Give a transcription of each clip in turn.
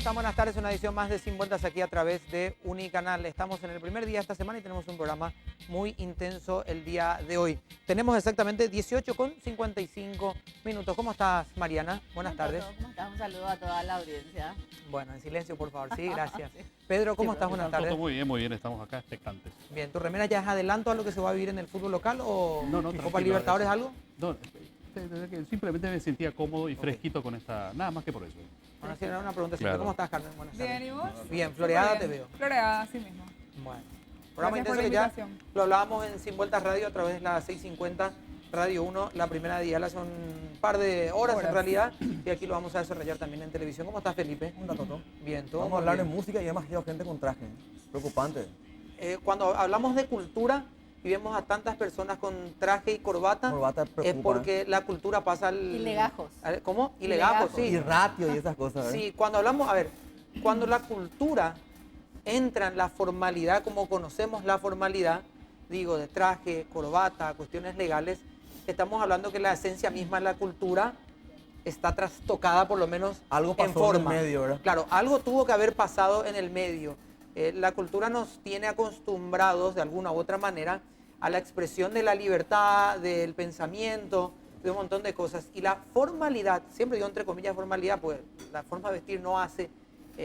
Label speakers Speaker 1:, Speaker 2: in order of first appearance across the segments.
Speaker 1: están? Buenas tardes, una edición más de Sin Vueltas aquí a través de Unicanal. Estamos en el primer día de esta semana y tenemos un programa muy intenso el día de hoy. Tenemos exactamente 18:55 minutos. ¿Cómo estás, Mariana? Buenas tardes.
Speaker 2: ¿Cómo estás? Un saludo a toda la audiencia.
Speaker 1: Bueno, en silencio, por favor. Sí, gracias. Pedro, ¿cómo estás? Buenas tardes.
Speaker 3: Muy bien, estamos acá expectantes.
Speaker 1: Bien, ¿tu remera ya es adelanto a lo que se va a vivir en el fútbol local o
Speaker 3: No,
Speaker 1: Copa Libertadores algo?
Speaker 3: No, simplemente me sentía cómodo y fresquito con esta, nada más que por eso.
Speaker 1: Bueno, sí, una pregunta.
Speaker 3: Claro.
Speaker 1: ¿Cómo estás, Carmen? Buenas tardes.
Speaker 4: Bien, ¿y vos?
Speaker 1: Bien, floreada
Speaker 4: Súper
Speaker 1: te
Speaker 4: bien.
Speaker 1: veo.
Speaker 4: Floreada, así mismo.
Speaker 1: Bueno, programa
Speaker 4: Gracias por
Speaker 1: intenso
Speaker 4: la
Speaker 1: que ya
Speaker 4: invitación.
Speaker 1: lo hablábamos en Sin Vueltas Radio a través de la 650 Radio 1, la primera de dial, hace un par de horas en realidad, y aquí lo vamos a desarrollar también en televisión. ¿Cómo estás, Felipe?
Speaker 5: Un dato.
Speaker 1: Bien, todo
Speaker 5: Vamos a
Speaker 1: muy
Speaker 5: hablar de
Speaker 1: bien.
Speaker 5: música y además quiero gente con traje. Preocupante.
Speaker 1: Cuando hablamos de cultura y vemos a tantas personas con traje y corbata,
Speaker 5: Corbata
Speaker 1: es
Speaker 5: preocupa.
Speaker 1: porque la cultura pasa al...
Speaker 2: Y legajos.
Speaker 1: ¿Cómo? Y
Speaker 2: Y
Speaker 1: legajos,
Speaker 2: legajos.
Speaker 1: sí.
Speaker 5: Y ratio y esas cosas. ¿verdad?
Speaker 1: Sí, cuando hablamos, a ver, cuando la cultura entra en la formalidad, como conocemos la formalidad, digo, de traje, corbata, cuestiones legales, estamos hablando que la esencia misma de la cultura está trastocada, por lo menos
Speaker 5: Algo pasó
Speaker 1: en forma.
Speaker 5: en el medio, ¿verdad?
Speaker 1: Claro, algo tuvo que haber pasado en el medio. La cultura nos tiene acostumbrados, de alguna u otra manera, a la expresión de la libertad, del pensamiento, de un montón de cosas. Y la formalidad, siempre digo entre comillas formalidad, pues la forma de vestir no hace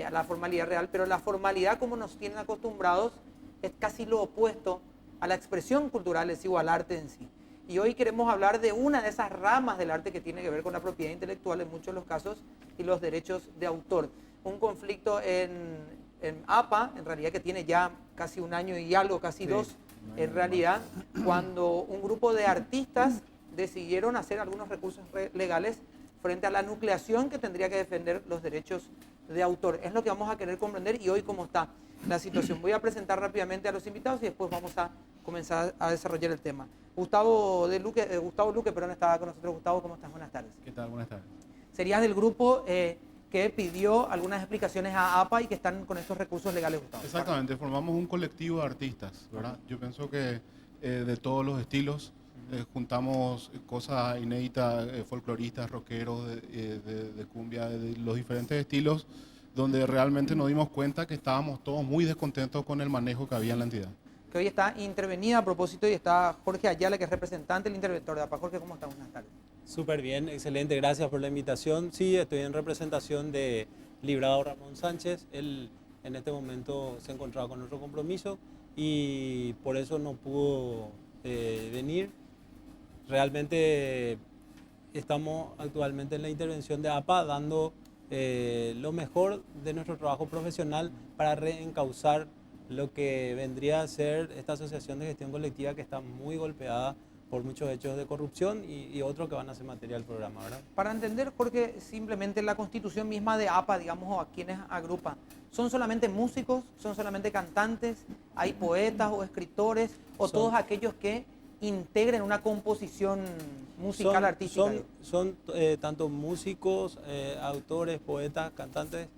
Speaker 1: a la formalidad real, pero la formalidad como nos tienen acostumbrados es casi lo opuesto a la expresión cultural, es igual al arte en sí. Y hoy queremos hablar de una de esas ramas del arte que tiene que ver con la propiedad intelectual en muchos de los casos y los derechos de autor. Un conflicto en APA, en realidad que tiene ya casi un año y algo, casi dos, en realidad, cuando un grupo de artistas decidieron hacer algunos recursos legales frente a la nucleación que tendría que defender los derechos de autor. Es lo que vamos a querer comprender y hoy cómo está la situación. Voy a presentar rápidamente a los invitados y después vamos a comenzar a desarrollar el tema. Gustavo Luque, perdón, estaba con nosotros. Gustavo, ¿cómo estás? Buenas tardes.
Speaker 3: ¿Qué tal? Buenas tardes.
Speaker 1: Serías del grupo que pidió algunas explicaciones a APA y que están con estos recursos legales, Gustavo.
Speaker 6: Exactamente, formamos un colectivo de artistas, ¿verdad? Yo pienso que de todos los estilos juntamos cosas inéditas, folcloristas, rockeros, de cumbia, de los diferentes estilos, donde realmente nos dimos cuenta que estábamos todos muy descontentos con el manejo que había en la entidad.
Speaker 1: Que hoy está intervenida a propósito y está Jorge Ayala, que es representante del interventor de APA. Jorge, ¿cómo estás? Buenas tardes.
Speaker 7: Súper bien, excelente, gracias por la invitación. Sí, estoy en representación de Librado Ramón Sánchez. Él en este momento se encontraba con otro compromiso y por eso no pudo venir. Realmente estamos actualmente en la intervención de APA dando lo mejor de nuestro trabajo profesional para reencauzar lo que vendría a ser esta asociación de gestión colectiva que está muy golpeada por muchos hechos de corrupción y otros que van a ser materia del programa, ¿verdad?
Speaker 1: Para entender, Jorge, simplemente la constitución misma de APA, digamos, o a quienes agrupa, ¿son solamente músicos, son solamente cantantes, hay poetas o escritores, o todos aquellos que integren una composición musical artística?
Speaker 7: Son tanto músicos, autores, poetas, cantantes.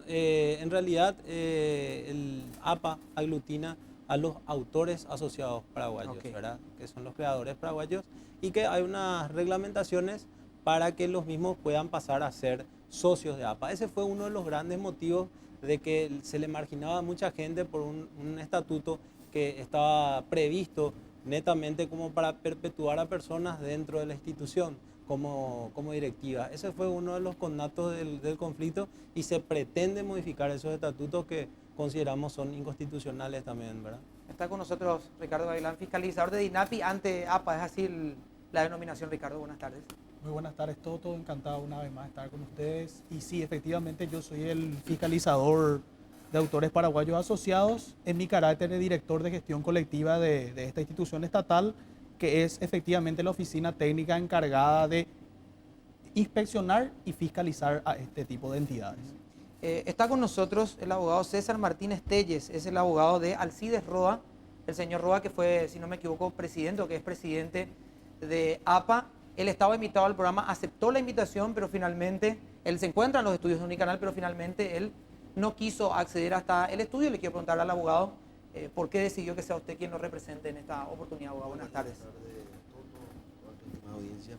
Speaker 7: En realidad, el APA aglutina a los autores asociados paraguayos, ¿verdad? Que son los creadores paraguayos, y que hay unas reglamentaciones para que los mismos puedan pasar a ser socios de APA. Ese fue uno de los grandes motivos de que se le marginaba a mucha gente por un estatuto que estaba previsto netamente como para perpetuar a personas dentro de la institución como directiva. Ese fue uno de los connatos del conflicto y se pretende modificar esos estatutos que consideramos son inconstitucionales también, ¿verdad?
Speaker 1: Está con nosotros Ricardo Gavilán, fiscalizador de DINAPI ante APA, es así la denominación. Ricardo, buenas tardes.
Speaker 8: Muy buenas tardes, todo encantado una vez más de estar con ustedes. Y sí, efectivamente yo soy el fiscalizador de autores paraguayos asociados en mi carácter de director de gestión colectiva de esta institución estatal, que es efectivamente la oficina técnica encargada de inspeccionar y fiscalizar a este tipo de entidades.
Speaker 1: Está con nosotros el abogado César Martínez Telles, es el abogado de Alcides Roa, el señor Roa que fue, si no me equivoco, presidente o que es presidente de APA. Él estaba invitado al programa, aceptó la invitación, pero finalmente, él se encuentra en los estudios de Unicanal, pero finalmente él no quiso acceder hasta el estudio. Le quiero preguntar al abogado por qué decidió que sea usted quien lo represente en esta oportunidad, abogado. Buenas tardes.
Speaker 9: Buenas tardes a toda la audiencia.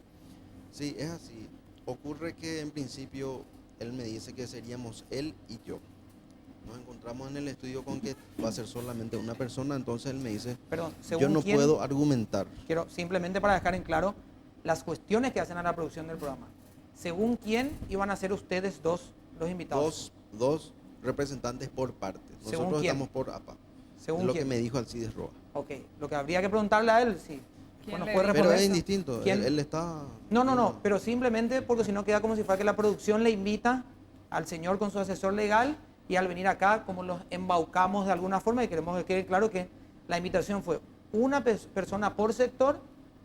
Speaker 9: Sí, es así. Ocurre que en principio
Speaker 4: él me dice que seríamos él y yo. Nos encontramos en el estudio con que va a ser solamente una persona, entonces él me dice,
Speaker 1: Perdón,
Speaker 4: yo
Speaker 1: según
Speaker 4: no
Speaker 1: quién,
Speaker 4: puedo argumentar.
Speaker 1: quiero simplemente para dejar en claro las cuestiones que hacen a la producción del programa. ¿Según quién iban a ser ustedes dos los invitados?
Speaker 4: Dos representantes por parte.
Speaker 1: ¿Según
Speaker 4: Nosotros
Speaker 1: quién?
Speaker 4: estamos por APA.
Speaker 1: ¿Según
Speaker 4: Es lo
Speaker 1: quién?
Speaker 4: que me dijo Alcides Roa.
Speaker 1: Ok, lo que habría que preguntarle a él, sí.
Speaker 2: ¿Quién
Speaker 1: Bueno,
Speaker 2: le
Speaker 1: puede
Speaker 2: dijo?
Speaker 4: Pero
Speaker 1: responder
Speaker 4: es
Speaker 1: eso.
Speaker 4: indistinto,
Speaker 1: ¿Quién?
Speaker 4: él está...
Speaker 1: No, pero simplemente porque si no queda como si fuera que la producción le invita al señor con su asesor legal y al venir acá como los embaucamos de alguna forma y queremos que quede claro que la invitación fue una persona por sector,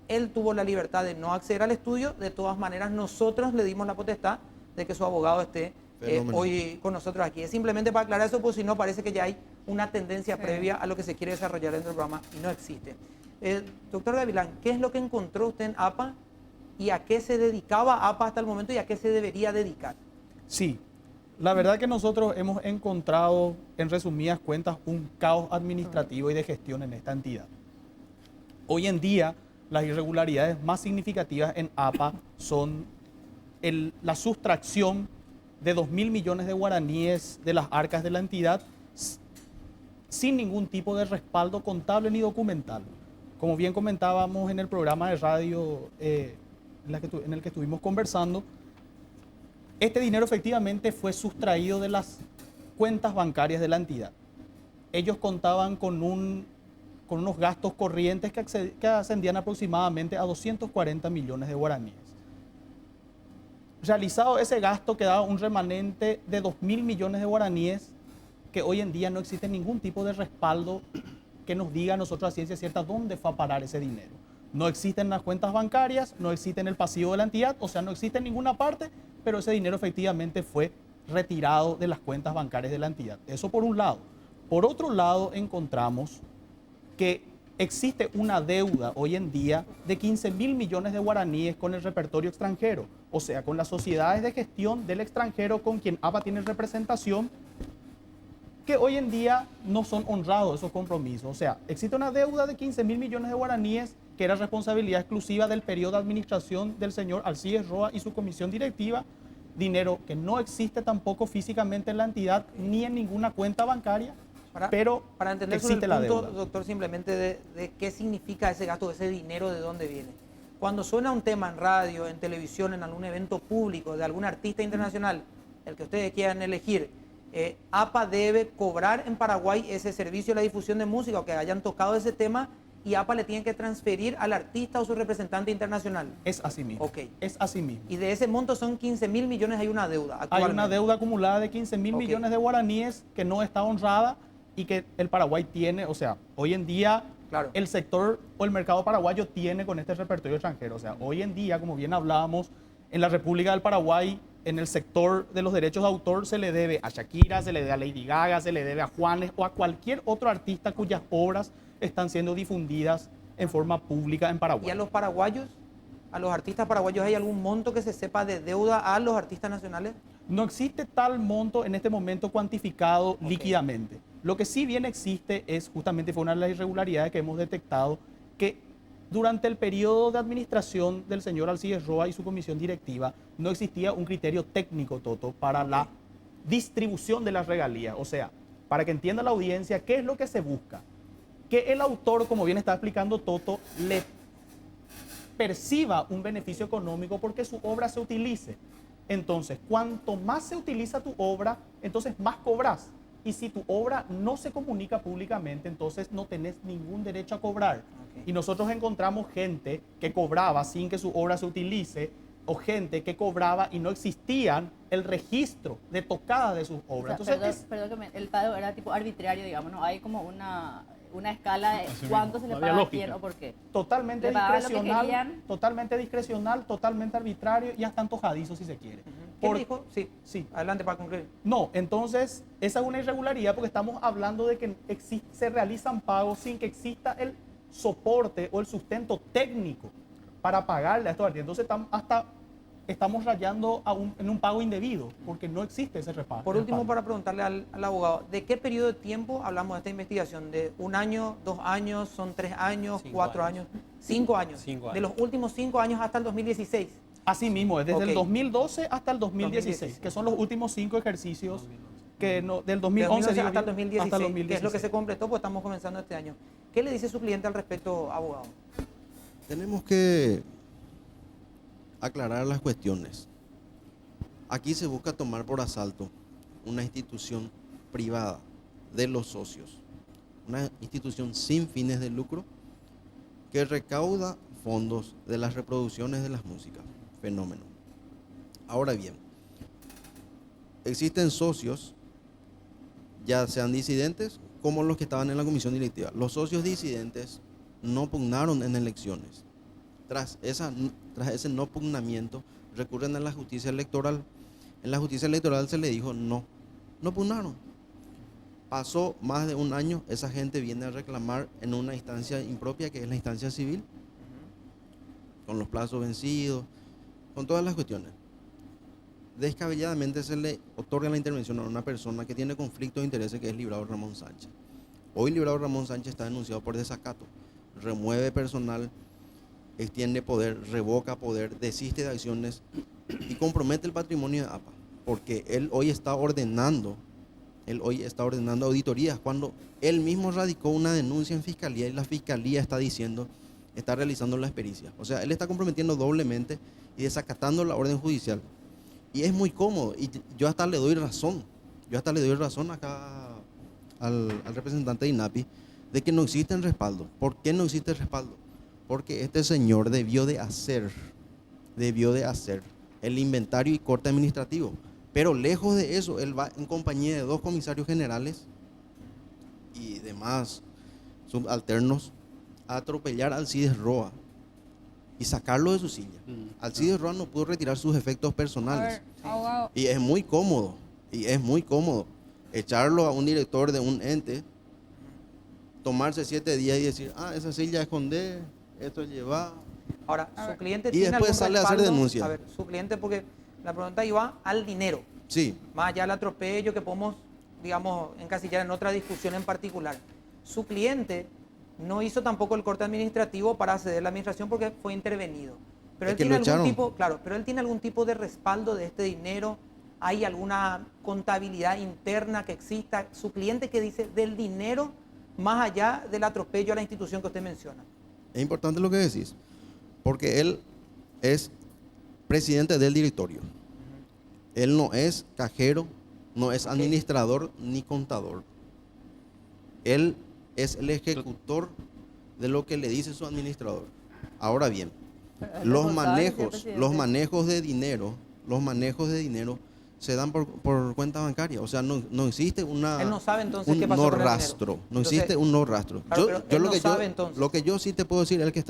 Speaker 1: él tuvo la libertad de no acceder al estudio, de todas maneras nosotros le dimos la potestad de que su abogado esté hoy con nosotros aquí. Es simplemente para aclarar eso, porque si no parece que ya hay una tendencia previa a lo que se quiere desarrollar dentro del programa y no existe. Doctor Gavilán, ¿qué es lo que encontró usted en APA y a qué se dedicaba APA hasta el momento y a qué se debería dedicar?
Speaker 8: Sí, la verdad que nosotros hemos encontrado, en resumidas cuentas, un caos administrativo y de gestión en esta entidad. Hoy en día, las irregularidades más significativas en APA son la sustracción de 2.000 millones de guaraníes de las arcas de la entidad sin ningún tipo de respaldo contable ni documental. Como bien comentábamos en el programa de radio en el que estuvimos conversando, este dinero efectivamente fue sustraído de las cuentas bancarias de la entidad. Ellos contaban con unos gastos corrientes que ascendían aproximadamente a 240 millones de guaraníes. Realizado ese gasto quedaba un remanente de 2.000 millones de guaraníes que hoy en día no existe ningún tipo de respaldo que nos diga a nosotros a ciencia cierta dónde fue a parar ese dinero. No existen las cuentas bancarias, no existe en el pasivo de la entidad, o sea, no existe en ninguna parte, pero ese dinero efectivamente fue retirado de las cuentas bancarias de la entidad. Eso por un lado. Por otro lado, encontramos que existe una deuda hoy en día de 15.000 millones de guaraníes con el repertorio extranjero, o sea, con las sociedades de gestión del extranjero con quien APA tiene representación, que hoy en día no son honrados esos compromisos. O sea, existe una deuda de 15.000 millones de guaraníes que era responsabilidad exclusiva del periodo de administración del señor Alcides Roa y su comisión directiva, dinero que no existe tampoco físicamente en la entidad ni en ninguna cuenta bancaria, pero
Speaker 1: para entender
Speaker 8: existe
Speaker 1: el
Speaker 8: la
Speaker 1: punto,
Speaker 8: deuda.
Speaker 1: doctor, simplemente de qué significa ese gasto, ese dinero, de dónde viene. Cuando suena un tema en radio, en televisión, en algún evento público de algún artista internacional, el que ustedes quieran elegir, APA debe cobrar en Paraguay ese servicio de la difusión de música o que hayan tocado ese tema y APA le tiene que transferir al artista o su representante internacional.
Speaker 8: Es así mismo.
Speaker 1: Ok.
Speaker 8: Es así mismo.
Speaker 1: Y de ese monto son 15.000 millones, hay una deuda
Speaker 8: Hay
Speaker 1: actualmente.
Speaker 8: una deuda acumulada de 15.000
Speaker 1: Ok.
Speaker 8: millones de guaraníes que no está honrada y que el Paraguay tiene, o sea, hoy en día
Speaker 1: Claro.
Speaker 8: el sector o el mercado paraguayo tiene con este repertorio extranjero. O sea, hoy en día, como bien hablábamos, en la República del Paraguay, en el sector de los derechos de autor se le debe a Shakira, se le debe a Lady Gaga, se le debe a Juanes o a cualquier otro artista cuyas obras están siendo difundidas en forma pública en Paraguay.
Speaker 1: ¿Y a los paraguayos, a los artistas paraguayos, hay algún monto que se sepa de deuda a los artistas nacionales?
Speaker 8: No existe tal monto en este momento cuantificado líquidamente. Lo que sí bien existe es, justamente fue una de las irregularidades que hemos detectado, que durante el periodo de administración del señor Alcides Roa y su comisión directiva no existía un criterio técnico, Toto, para la distribución de las regalías. O sea, para que entienda la audiencia, ¿qué es lo que se busca? Que el autor, como bien está explicando Toto, le perciba un beneficio económico porque su obra se utilice. Entonces, cuanto más se utiliza tu obra, entonces más cobras. Y si tu obra no se comunica públicamente, entonces no tenés ningún derecho a cobrar. Y nosotros encontramos gente que cobraba sin que su obra se utilice, o gente que cobraba y no existían el registro de tocada de sus obras.
Speaker 2: O sea,
Speaker 8: Entonces,
Speaker 2: perdón que el pago era tipo arbitrario, digamos, no hay como una escala de
Speaker 3: Así
Speaker 2: cuánto
Speaker 3: mismo,
Speaker 2: se le
Speaker 3: no
Speaker 2: paga
Speaker 3: había
Speaker 2: a quién
Speaker 3: lógica.
Speaker 2: o por qué.
Speaker 8: totalmente
Speaker 2: Le pagaban lo que
Speaker 8: discrecional,
Speaker 2: querían.
Speaker 8: totalmente arbitrario y hasta antojadizo si se quiere.
Speaker 1: ¿Qué
Speaker 8: Por-
Speaker 1: dijo? Sí.
Speaker 8: Sí.
Speaker 1: Adelante para concluir.
Speaker 8: No, entonces esa es una irregularidad porque estamos hablando de que se realizan pagos sin que exista el soporte o el sustento técnico para pagarle a estos artistas. Entonces estamos rayando en un pago indebido porque no existe ese respaldo.
Speaker 1: Por último, para preguntarle al abogado, ¿de qué periodo de tiempo hablamos de esta investigación? ¿De 1 año, 2 años, son 3 años, 4 años, 5 años?
Speaker 7: 5 años.
Speaker 1: De los últimos 5 años hasta el 2016.
Speaker 8: Así mismo, es desde
Speaker 1: Ok.
Speaker 8: el 2012 hasta el 2016,
Speaker 1: 2016.
Speaker 8: que son los últimos 5 ejercicios que no, del
Speaker 1: De
Speaker 8: 2011
Speaker 1: 2011 hasta el
Speaker 8: digo,
Speaker 1: 2016,
Speaker 8: hasta el
Speaker 1: que es lo que
Speaker 8: 2016.
Speaker 1: se completó, pues estamos comenzando este año. ¿Qué le dice su cliente al respecto, abogado?
Speaker 4: Tenemos que aclarar las cuestiones. Aquí se busca tomar por asalto una institución privada de los socios, una institución sin fines de lucro que recauda fondos de las reproducciones de las músicas. Fenómeno. Ahora bien, existen socios, ya sean disidentes como los que estaban en la comisión directiva. Los socios disidentes no pugnaron en elecciones. Tras ese no pugnamiento, recurren a la justicia electoral. En la justicia electoral se le dijo no pugnaron. Pasó más de un año, esa gente viene a reclamar en una instancia impropia, que es la instancia civil, con los plazos vencidos, con todas las cuestiones. Descabelladamente se le otorga la intervención a una persona que tiene conflicto de intereses, que es Librado Ramón Sánchez. Hoy Librado Ramón Sánchez está denunciado por desacato, remueve personal, extiende poder, revoca poder, desiste de acciones y compromete el patrimonio de APA, porque él hoy está ordenando auditorías cuando él mismo radicó una denuncia en fiscalía y la fiscalía está diciendo, está realizando las pericias. O sea, él está comprometiendo doblemente y desacatando la orden judicial. Y es muy cómodo y yo hasta le doy razón. Acá al representante de INAPI de que no existe respaldo. ¿Por qué no existe respaldo? Porque este señor debió de hacer el inventario y corte administrativo. Pero lejos de eso, él va en compañía de 2 comisarios generales y demás subalternos a atropellar a Alcides Roa y sacarlo de su silla. Alcides Roa no pudo retirar sus efectos personales.
Speaker 9: Abogado,
Speaker 4: Y es muy cómodo echarlo a un director de un ente, tomarse 7 días y decir, esa silla escondé, esto lleva.
Speaker 1: Ahora, su cliente
Speaker 4: Y
Speaker 1: tiene
Speaker 4: después
Speaker 1: algún
Speaker 4: sale a hacer
Speaker 1: respaldo?
Speaker 4: denuncia.
Speaker 1: A ver, su cliente, porque la pregunta iba al dinero,
Speaker 4: Sí,
Speaker 1: más allá del atropello que podemos, digamos, encasillar en otra discusión en particular. Su cliente no hizo tampoco el corte administrativo para acceder a la administración porque fue intervenido. Pero
Speaker 4: Es
Speaker 1: él
Speaker 4: que
Speaker 1: tiene
Speaker 4: lo echaron.
Speaker 1: pero él tiene algún tipo de respaldo de este dinero. ¿Hay alguna contabilidad interna que exista? Su cliente, que dice del dinero más allá del atropello a la institución que usted menciona.
Speaker 4: es importante lo que decís, porque él es presidente del directorio. Él no es cajero, no es administrador ni contador. Él es el ejecutor de lo que le dice su administrador. Ahora bien, los manejos de dinero se dan por cuenta bancaria. O sea, no existe
Speaker 1: Él no sabe entonces
Speaker 4: un
Speaker 1: qué pasó
Speaker 4: no
Speaker 1: con el dinero.
Speaker 4: rastro. No
Speaker 1: Entonces,
Speaker 4: existe un no rastro.
Speaker 1: claro, pero él no sabe entonces.
Speaker 4: Lo que yo sí te puedo decir es que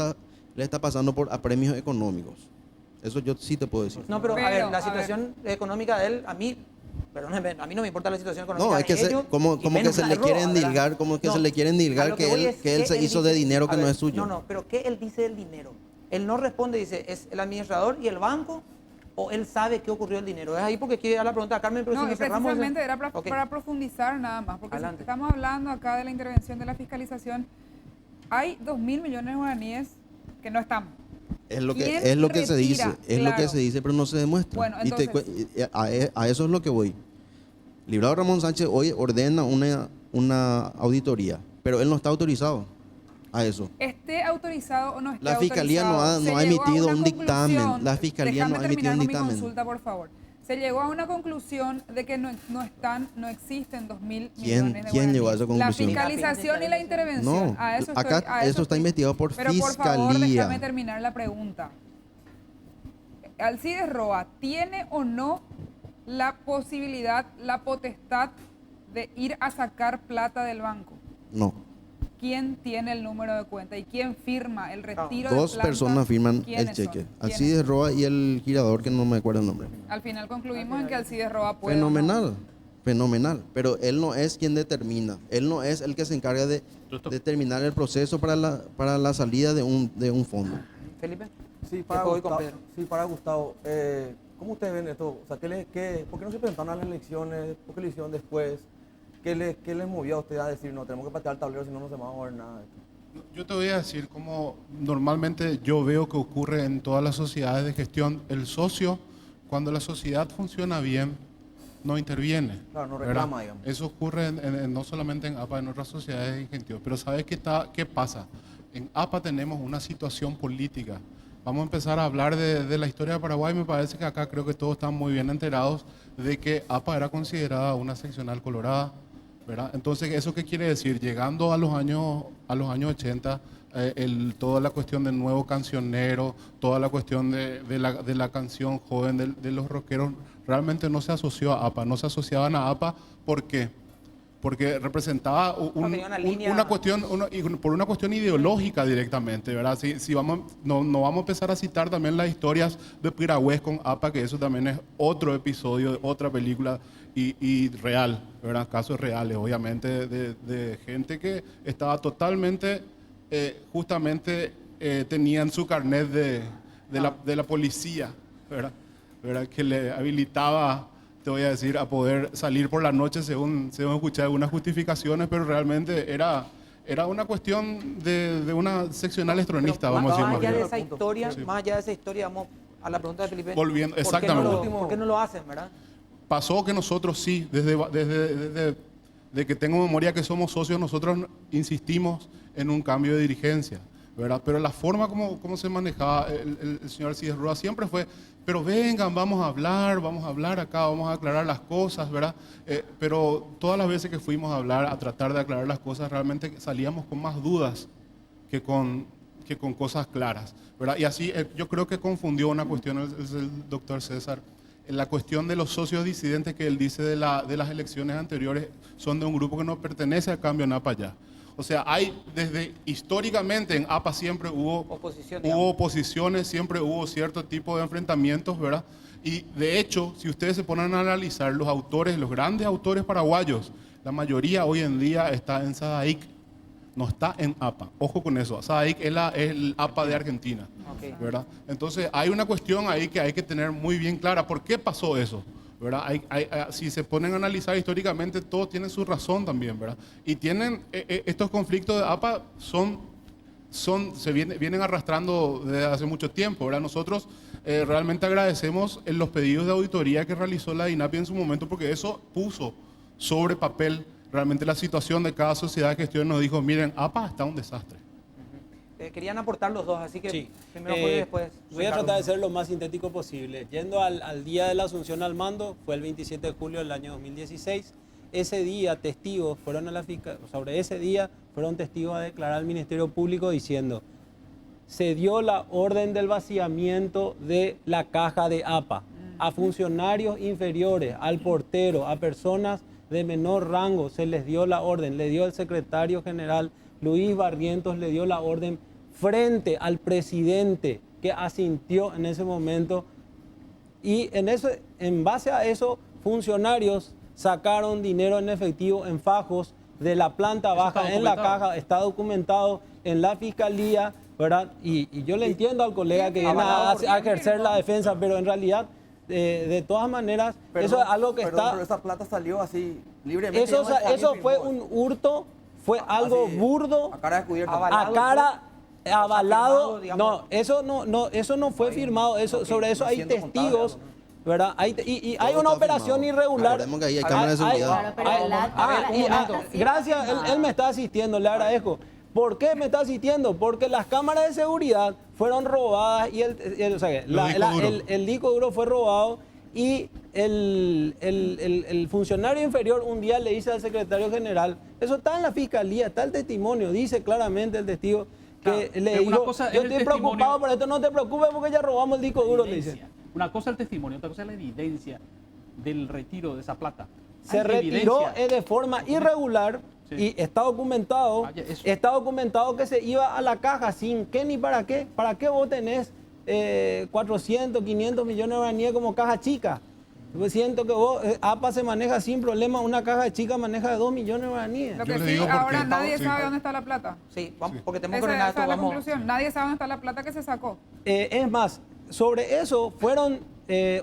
Speaker 4: le está pasando por apremios económicos. Eso yo sí te puedo decir.
Speaker 1: No, pero a ver,
Speaker 9: Pero,
Speaker 1: la
Speaker 9: a ver.
Speaker 1: situación económica de él, perdóneme, a mí no me importa la situación económica
Speaker 4: No, es que
Speaker 1: de ellos,
Speaker 4: como
Speaker 1: y
Speaker 4: que
Speaker 1: menos
Speaker 4: se
Speaker 1: la
Speaker 4: le
Speaker 1: de
Speaker 4: quieren
Speaker 1: Roa, ¿verdad?
Speaker 4: dilgar, como que
Speaker 1: No,
Speaker 4: se le quieren
Speaker 1: a
Speaker 4: dilgar
Speaker 1: lo
Speaker 4: que
Speaker 1: voy
Speaker 4: él,
Speaker 1: es
Speaker 4: que él se hizo de dinero
Speaker 1: a
Speaker 4: que no
Speaker 1: ver,
Speaker 4: es suyo.
Speaker 1: No, pero ¿qué él dice del dinero? Él no responde, dice, ¿es el administrador y el banco o él sabe qué ocurrió el dinero? Es ahí porque quiere dar la pregunta a Carmen, pero
Speaker 9: no,
Speaker 1: si
Speaker 9: y
Speaker 1: nos cerramos...
Speaker 9: precisamente era para,
Speaker 1: Ok.
Speaker 9: para profundizar nada más, porque si
Speaker 1: Adelante.
Speaker 9: estamos hablando acá de la intervención de la fiscalización, hay 2.000 millones de guaraníes que no están.
Speaker 4: Es lo que
Speaker 9: ¿Quién
Speaker 4: se dice,
Speaker 9: retira?
Speaker 4: es lo que
Speaker 9: Claro.
Speaker 4: se dice, pero no se demuestra.
Speaker 9: Bueno,
Speaker 4: Y a eso es lo que voy. Librado Ramón Sánchez hoy ordena una auditoría, pero él no está autorizado a eso.
Speaker 9: Esté autorizado o no esté
Speaker 4: La fiscalía no ha-
Speaker 9: autorizado,
Speaker 4: no ha
Speaker 9: se llegó a
Speaker 4: emitido
Speaker 9: una
Speaker 4: un dictamen.
Speaker 9: conclusión.
Speaker 4: La fiscalía no
Speaker 9: Déjame
Speaker 4: ha emitido
Speaker 9: terminar
Speaker 4: un
Speaker 9: con
Speaker 4: dictamen.
Speaker 9: mi consulta, por favor. Se llegó a una conclusión de que no existen 2.000 millones de
Speaker 4: quién llegó a esa
Speaker 9: guaraníes.
Speaker 4: conclusión?
Speaker 9: La fiscalización y la intervención.
Speaker 4: No,
Speaker 9: a eso estoy,
Speaker 4: acá
Speaker 9: a eso
Speaker 4: eso está
Speaker 9: estoy-
Speaker 4: investigado por
Speaker 9: Pero por favor,
Speaker 4: fiscalía.
Speaker 9: déjame terminar la pregunta. Alcides Roa, ¿tiene o no la posibilidad, la potestad de ir a sacar plata del banco?
Speaker 4: No.
Speaker 9: ¿Quién tiene el número de cuenta y quién firma el retiro de
Speaker 4: Dos
Speaker 9: plata?
Speaker 4: personas firman el
Speaker 9: ¿Quiénes
Speaker 4: cheque.
Speaker 9: son?
Speaker 4: Alcides Roa y el girador, que no me acuerdo el nombre.
Speaker 9: Al final concluimos en que Alcides Roa puede. o no.
Speaker 4: Fenomenal. Pero él no es quien determina. Él no es el que se encarga de determinar el proceso para la salida de un fondo.
Speaker 1: Felipe.
Speaker 5: Sí,
Speaker 1: para Después voy con
Speaker 5: Gustavo.
Speaker 1: Pedro.
Speaker 5: Sí, para Gustavo. ¿Cómo ustedes ven esto? O sea, ¿por qué no se presentaron a las elecciones? ¿Por qué lo hicieron después? ¿Qué les movió a usted a decir, no, tenemos que patear el tablero, si no, no se va a mover nada de esto?
Speaker 6: Yo te voy a decir cómo normalmente yo veo que ocurre en todas las sociedades de gestión. El socio, cuando la sociedad funciona bien, no interviene.
Speaker 5: Claro, no
Speaker 6: ¿verdad?
Speaker 5: reclama, digamos.
Speaker 6: Eso ocurre no solamente en APA, en otras sociedades de gestión. Pero ¿sabes qué pasa? En APA tenemos una situación política. Vamos a empezar a hablar de la historia de Paraguay. Me parece que acá creo que todos están muy bien enterados de que APA era considerada una seccional colorada, ¿verdad? Entonces, ¿eso qué quiere decir? Llegando a los años 80, toda la cuestión del nuevo cancionero, toda la cuestión de la canción joven, de los rockeros, realmente no se asoció a APA, no se asociaban a APA. ¿Por qué? Porque representaba una cuestión, por una cuestión ideológica directamente, ¿verdad? Si vamos, no vamos a empezar a citar también las historias de Piragüez con APA, que eso también es otro episodio de otra película y real, ¿verdad? Casos reales, obviamente, de gente que estaba totalmente, justamente tenían su carnet de la policía, ¿verdad? Que le habilitaba, te voy a decir, a poder salir por la noche según escuché algunas justificaciones, pero realmente era una cuestión de una seccional estronista, vamos a decir.
Speaker 1: Más allá de esa historia, más allá de esa historia, vamos a la pregunta de Felipe.
Speaker 6: Volviendo, exactamente.
Speaker 1: ¿Por qué no lo hacen, verdad?
Speaker 6: Pasó que nosotros sí, desde que tengo memoria que somos socios, nosotros insistimos en un cambio de dirigencia, ¿verdad? Pero la forma como se manejaba el señor Alcides Roa siempre fue, pero vengan, vamos a hablar acá, vamos a aclarar las cosas, ¿verdad? Pero todas las veces que fuimos a hablar, a tratar de aclarar las cosas, realmente salíamos con más dudas que con cosas claras, ¿verdad? Y así yo creo que confundió una cuestión el doctor César. La cuestión de los socios disidentes que él dice de las elecciones anteriores son de un grupo que no pertenece al cambio en APA ya. O sea, históricamente en APA siempre hubo oposiciones, siempre hubo cierto tipo de enfrentamientos, ¿verdad? Y de hecho, si ustedes se ponen a analizar los autores, los grandes autores paraguayos, la mayoría hoy en día está en SADAIC, no está en APA. Ojo con eso, SADAIC es el APA de Argentina, ¿verdad? Entonces hay una cuestión ahí que hay que tener muy bien clara. ¿Por qué pasó eso? ¿Verdad? Si se ponen a analizar históricamente, todos tienen su razón también, ¿verdad? Y tienen estos conflictos de APA vienen arrastrando desde hace mucho tiempo, ¿verdad? Nosotros realmente agradecemos los pedidos de auditoría que realizó la INAPI en su momento, porque eso puso sobre papel realmente la situación de cada sociedad de gestión. Nos dijo, miren, APA está un desastre.
Speaker 1: Querían aportar los dos, así que
Speaker 7: sí.
Speaker 1: Primero fue después.
Speaker 7: Voy a tratar de ser lo más sintético posible. Yendo al día de la asunción al mando, fue el 27 de julio del año 2016. Ese día, testigos fueron a la fiscalía, sobre ese día fueron testigos a declarar al Ministerio Público diciendo, se dio la orden del vaciamiento de la caja de APA a funcionarios inferiores, al portero, a personas de menor rango, se les dio la orden, le dio el secretario general Luis Barrientos, le dio la orden frente al presidente que asintió en ese momento, y en base a eso funcionarios sacaron dinero en efectivo en fajos de la planta baja en la caja, está documentado en la fiscalía, ¿verdad? Y yo le entiendo al colega que viene a ejercer la defensa, pero en realidad de todas maneras, eso es algo que está...
Speaker 5: Pero esa plata salió así libremente.
Speaker 7: Eso fue un hurto, fue algo burdo,
Speaker 5: a cara descubierta.
Speaker 7: avalado. No, eso no fue firmado. Sobre eso hay testigos, ¿verdad? Y hay una operación irregular.
Speaker 4: Recordemos que ahí hay cámaras de seguridad.
Speaker 7: Gracias, él me está asistiendo, le agradezco. ¿Por qué me está asistiendo? Porque las cámaras de seguridad fueron robadas y el disco duro fue robado, y el funcionario inferior un día le dice al secretario general, eso está en la fiscalía, está el testimonio, dice claramente el testigo que le dijo, yo estoy preocupado por esto, no te preocupes porque ya robamos el disco duro, le dice.
Speaker 3: Una cosa es el testimonio, otra cosa es la evidencia del retiro de esa plata.
Speaker 7: Se retiró de forma irregular. Sí. Y está documentado que se iba a la caja sin qué ni para qué. ¿Para qué vos tenés 400, 500 millones de guaraníes como caja chica? Yo siento que APA se maneja sin problema, una caja chica maneja de 2 millones de guaraníes.
Speaker 9: Lo que sí, ahora nadie sabe dónde está la plata.
Speaker 1: Sí, vamos, porque tenemos que ordenar esto.
Speaker 9: Esa es la conclusión, nadie sabe dónde está la plata que se sacó.
Speaker 7: Es más, sobre eso fueron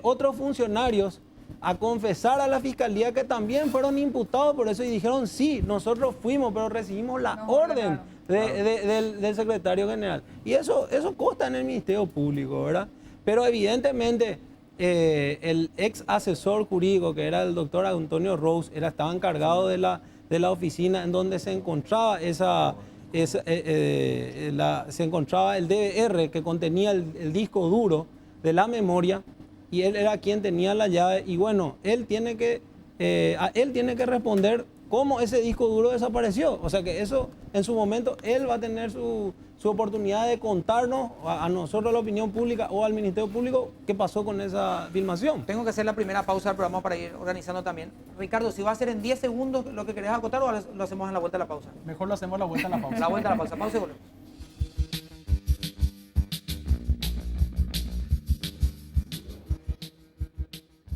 Speaker 7: otros funcionarios a confesar a la fiscalía que también fueron imputados por eso y dijeron, sí, nosotros fuimos, pero recibimos la orden del secretario general. Y eso consta en el Ministerio Público, ¿verdad? Pero evidentemente el ex asesor jurídico, que era el doctor Antonio Rose, estaba encargado de la oficina en donde se encontraba se encontraba el DVR que contenía el disco duro de la memoria, y él era quien tenía la llave. Y bueno, él tiene que responder cómo ese disco duro desapareció. O sea que eso, en su momento, él va a tener su oportunidad de contarnos a nosotros, la opinión pública, o al Ministerio Público, qué pasó con esa filmación.
Speaker 1: Tengo que hacer la primera pausa del programa para ir organizando también. Ricardo, si va a ser en 10 segundos lo que querés acotar, o lo hacemos en la vuelta de la pausa.
Speaker 8: Mejor lo hacemos la vuelta a la pausa.
Speaker 1: La vuelta a la pausa. Pausa y volvemos.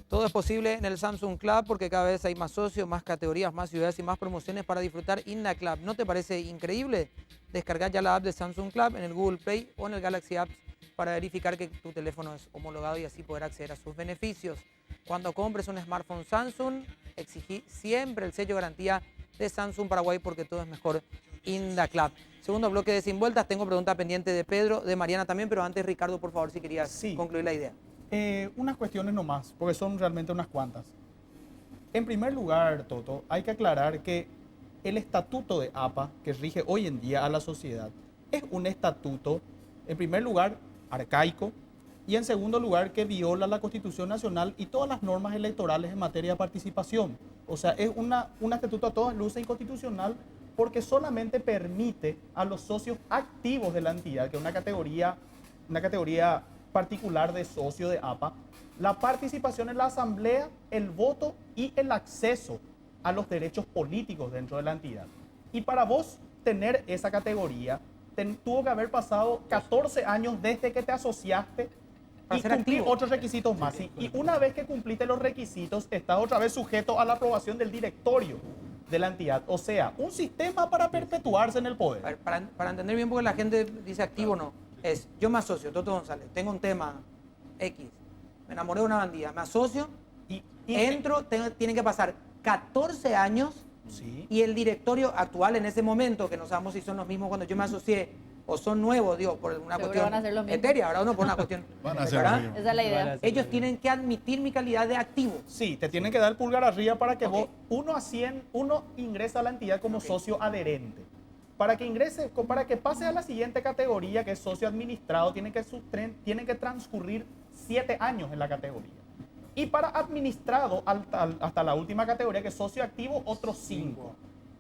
Speaker 1: Todo es posible en el Samsung Club porque cada vez hay más socios, más categorías, más ciudades y más promociones para disfrutar Inda Club. ¿No te parece increíble? Descargar ya la app de Samsung Club en el Google Play o en el Galaxy Apps para verificar que tu teléfono es homologado y así poder acceder a sus beneficios. Cuando compres un smartphone Samsung, exigí siempre el sello de garantía de Samsung Paraguay porque todo es mejor Inda Club. Segundo bloque de Sin Vueltas. Tengo pregunta pendiente de Pedro, de Mariana también, pero antes, Ricardo, por favor, si querías concluir la idea.
Speaker 8: Unas cuestiones nomás, porque son realmente unas cuantas. En primer lugar, Toto, hay que aclarar que el estatuto de APA, que rige hoy en día a la sociedad, es un estatuto, en primer lugar, arcaico, y en segundo lugar, que viola la Constitución Nacional y todas las normas electorales en materia de participación. O sea, es un estatuto a todas luces inconstitucional porque solamente permite a los socios activos de la entidad, que es una categoría particular de socio de APA, la participación en la asamblea, el voto y el acceso a los derechos políticos dentro de la entidad. Y para vos tener esa categoría, tuvo que haber pasado 14 años desde que te asociaste y cumplir otros requisitos más. Y una vez que cumpliste los requisitos, estás otra vez sujeto a la aprobación del directorio de la entidad. O sea, un sistema para perpetuarse en el poder.
Speaker 1: A ver, para entender bien, porque la gente dice activo o no, es yo me asocio, Toto González, tengo un tema X, me enamoré de una bandida, me asocio y entro, tienen que pasar 14 años y el directorio actual en ese momento, que no sabemos si son los mismos cuando yo me asocié o son nuevos, digo, por una cuestión etérea, ¿verdad? No por una cuestión.
Speaker 2: Esa es la idea.
Speaker 1: Ellos tienen que admitir mi calidad de activo.
Speaker 8: Sí, te tienen que dar el pulgar arriba para que vos, uno ingresa a la entidad como socio adherente. Para que pase a la siguiente categoría, que es socio administrado, tiene que transcurrir 7 años en la categoría. Y para administrado, hasta la última categoría, que es socio activo, otros 5.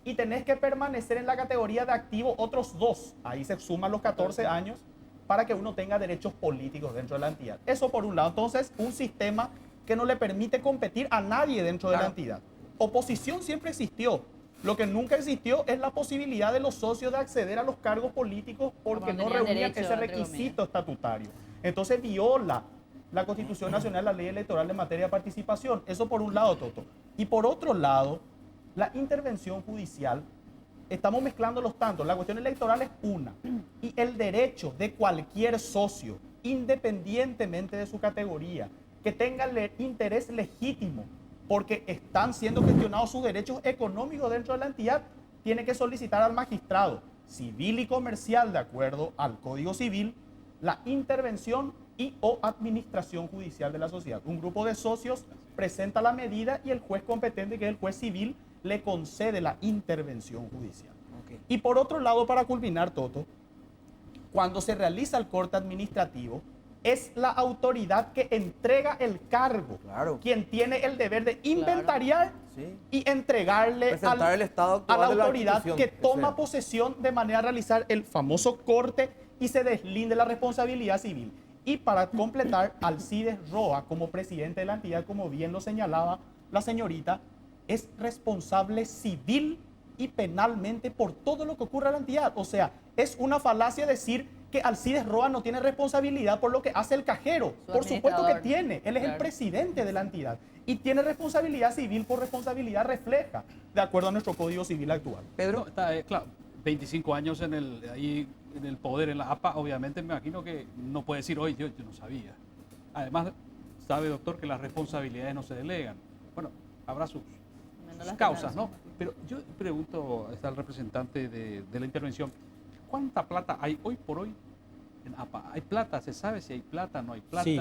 Speaker 8: Y tenés que permanecer en la categoría de activo otros 2. Ahí se suman los 14 años para que uno tenga derechos políticos dentro de la entidad. Eso por un lado. Entonces, un sistema que no le permite competir a nadie dentro de la entidad. Oposición siempre existió. Lo que nunca existió es la posibilidad de los socios de acceder a los cargos políticos porque no reunían ese requisito estatutario. Entonces viola la Constitución Nacional, la ley electoral en materia de participación. Eso por un lado, Toto. Y por otro lado, la intervención judicial, estamos mezclando los tantos. La cuestión electoral es una. Y el derecho de cualquier socio, independientemente de su categoría, que tenga el interés legítimo porque están siendo gestionados sus derechos económicos dentro de la entidad, tiene que solicitar al magistrado civil y comercial, de acuerdo al Código Civil, la intervención y o administración judicial de la sociedad. Un grupo de socios presenta la medida y el juez competente, que es el juez civil, le concede la intervención judicial. Y por otro lado, para culminar, Toto, cuando se realiza el corte administrativo, es la autoridad que entrega el cargo, quien tiene el deber de inventariar y entregarle a la autoridad que toma posesión de manera a realizar el famoso corte y se deslinde la responsabilidad civil. Y para completar, Alcides Roa, como presidente de la entidad, como bien lo señalaba la señorita, es responsable civil y penalmente por todo lo que ocurre en la entidad. O sea, es una falacia decir que Alcides Roa no tiene responsabilidad por lo que hace el cajero. Por supuesto que tiene. Él es el presidente de la entidad y tiene responsabilidad civil por responsabilidad refleja, de acuerdo a nuestro Código Civil actual.
Speaker 3: Pedro, está claro, 25 años ahí en el poder, en la APA, obviamente me imagino que no puede decir hoy, yo no sabía. Además, sabe, doctor, que las responsabilidades no se delegan. Bueno, habrá sus causas, ¿no? Pero yo pregunto al representante de la intervención, ¿Cuánta plata hay hoy por hoy en APA? ¿Hay plata? ¿Se sabe si hay plata, no hay plata?
Speaker 7: Sí.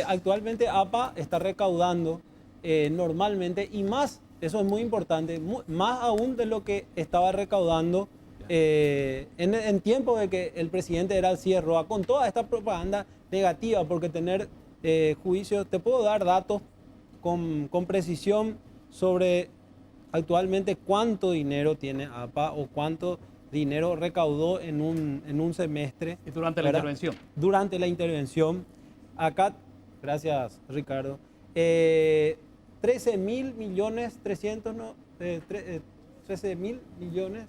Speaker 7: Actualmente APA está recaudando normalmente y más, eso es muy importante, más aún de lo que estaba recaudando en tiempo de que el presidente era Alcides Roa, con toda esta propaganda negativa, porque tener juicios, te puedo dar datos con precisión sobre actualmente cuánto dinero tiene APA o cuánto dinero recaudó en un semestre.
Speaker 3: ¿Y durante la intervención?
Speaker 7: Durante la intervención. Acá, gracias Ricardo, 13.395 millones.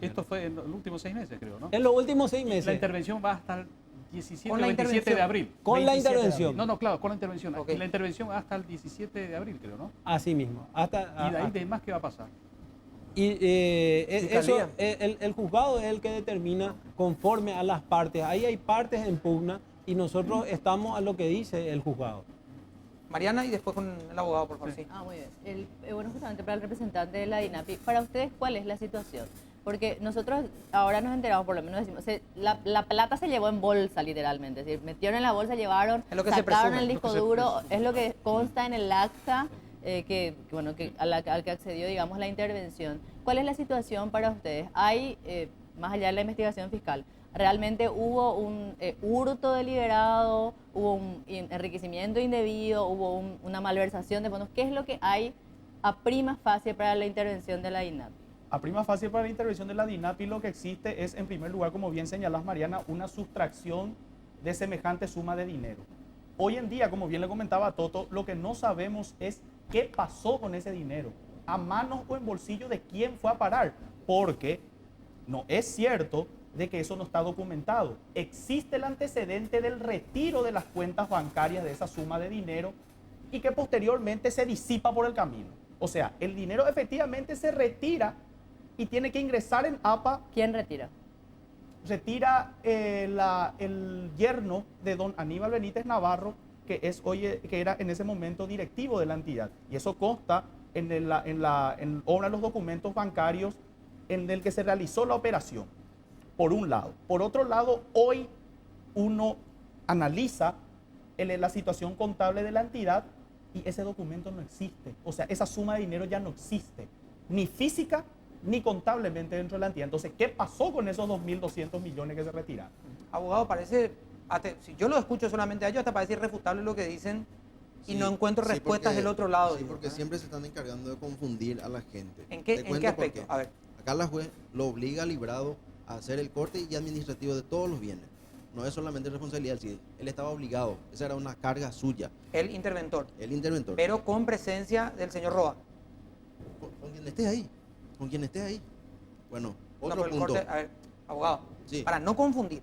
Speaker 3: Esto fue en los últimos 6 meses, creo, ¿no?
Speaker 7: En los últimos 6 meses.
Speaker 3: La intervención va hasta el 17
Speaker 1: Con
Speaker 3: o
Speaker 1: la
Speaker 3: 27 de abril.
Speaker 7: Con la
Speaker 8: 27 de
Speaker 7: intervención.
Speaker 3: No, claro, con la intervención.
Speaker 1: Ok.
Speaker 3: La intervención hasta el 17 de abril, creo, ¿no?
Speaker 7: Así mismo.
Speaker 3: Y de ahí de más, ¿qué va a pasar?
Speaker 7: Y
Speaker 1: Fiscalía.
Speaker 7: el juzgado es el que determina conforme a las partes. Ahí hay partes en pugna y nosotros estamos a lo que dice el juzgado.
Speaker 1: Mariana y después con el abogado, por favor. Sí.
Speaker 2: Muy bien. Bueno, justamente para el representante de la DINAPI, para ustedes, ¿cuál es la situación? Porque nosotros ahora nos enteramos, por lo menos decimos, la plata se llevó en bolsa, literalmente. Es decir, metieron en la bolsa, llevaron,
Speaker 1: Es lo que se
Speaker 2: sacaron
Speaker 1: presume,
Speaker 2: el disco duro, es lo que consta en el acta al que accedió, digamos, la intervención. ¿Cuál es la situación para ustedes? Hay, más allá de la investigación fiscal, realmente hubo un hurto deliberado, hubo un enriquecimiento indebido, hubo una malversación de fondos. ¿Qué es lo que hay a prima facie para la intervención de la DINAPI?
Speaker 8: A prima facie para la intervención de la DINAPI lo que existe es, en primer lugar, como bien señalás, Mariana, una sustracción de semejante suma de dinero. Hoy en día, como bien le comentaba Toto, lo que no sabemos es qué pasó con ese dinero, a manos o en bolsillo de quién fue a parar, porque no es cierto de que eso no está documentado. Existe el antecedente del retiro de las cuentas bancarias de esa suma de dinero y que posteriormente se disipa por el camino. O sea, el dinero efectivamente se retira y tiene que ingresar en APA.
Speaker 2: ¿Quién retira?
Speaker 8: Retira el yerno de don Aníbal Benítez Navarro, que era en ese momento directivo de la entidad. Y eso consta en obra de los documentos bancarios en el que se realizó la operación, por un lado. Por otro lado, hoy uno analiza la situación contable de la entidad y ese documento no existe. O sea, esa suma de dinero ya no existe, ni física ni contablemente dentro de la entidad. Entonces, ¿qué pasó con esos 2.200 millones que se retiraron?
Speaker 1: Abogado, parece, si yo lo escucho solamente a ellos, hasta parece irrefutable lo que dicen y no encuentro respuestas del otro lado.
Speaker 4: Sí,
Speaker 1: digo,
Speaker 4: porque siempre se están encargando de confundir a la gente.
Speaker 1: ¿En
Speaker 4: Te
Speaker 1: qué
Speaker 4: cuento por
Speaker 1: aspecto?
Speaker 4: qué.
Speaker 1: A ver.
Speaker 4: Acá la juez lo obliga al librado a hacer el corte y administrativo de todos los bienes. No es solamente responsabilidad del CIDE. Él estaba obligado. Esa era una carga suya.
Speaker 1: El interventor.
Speaker 4: El interventor.
Speaker 1: Pero con presencia del señor Roa.
Speaker 4: Con quien esté ahí. Con quien esté ahí. Bueno,
Speaker 1: No,
Speaker 4: otro
Speaker 1: pero el
Speaker 4: punto.
Speaker 1: corte, a ver, abogado,
Speaker 4: Sí.
Speaker 1: para no confundir,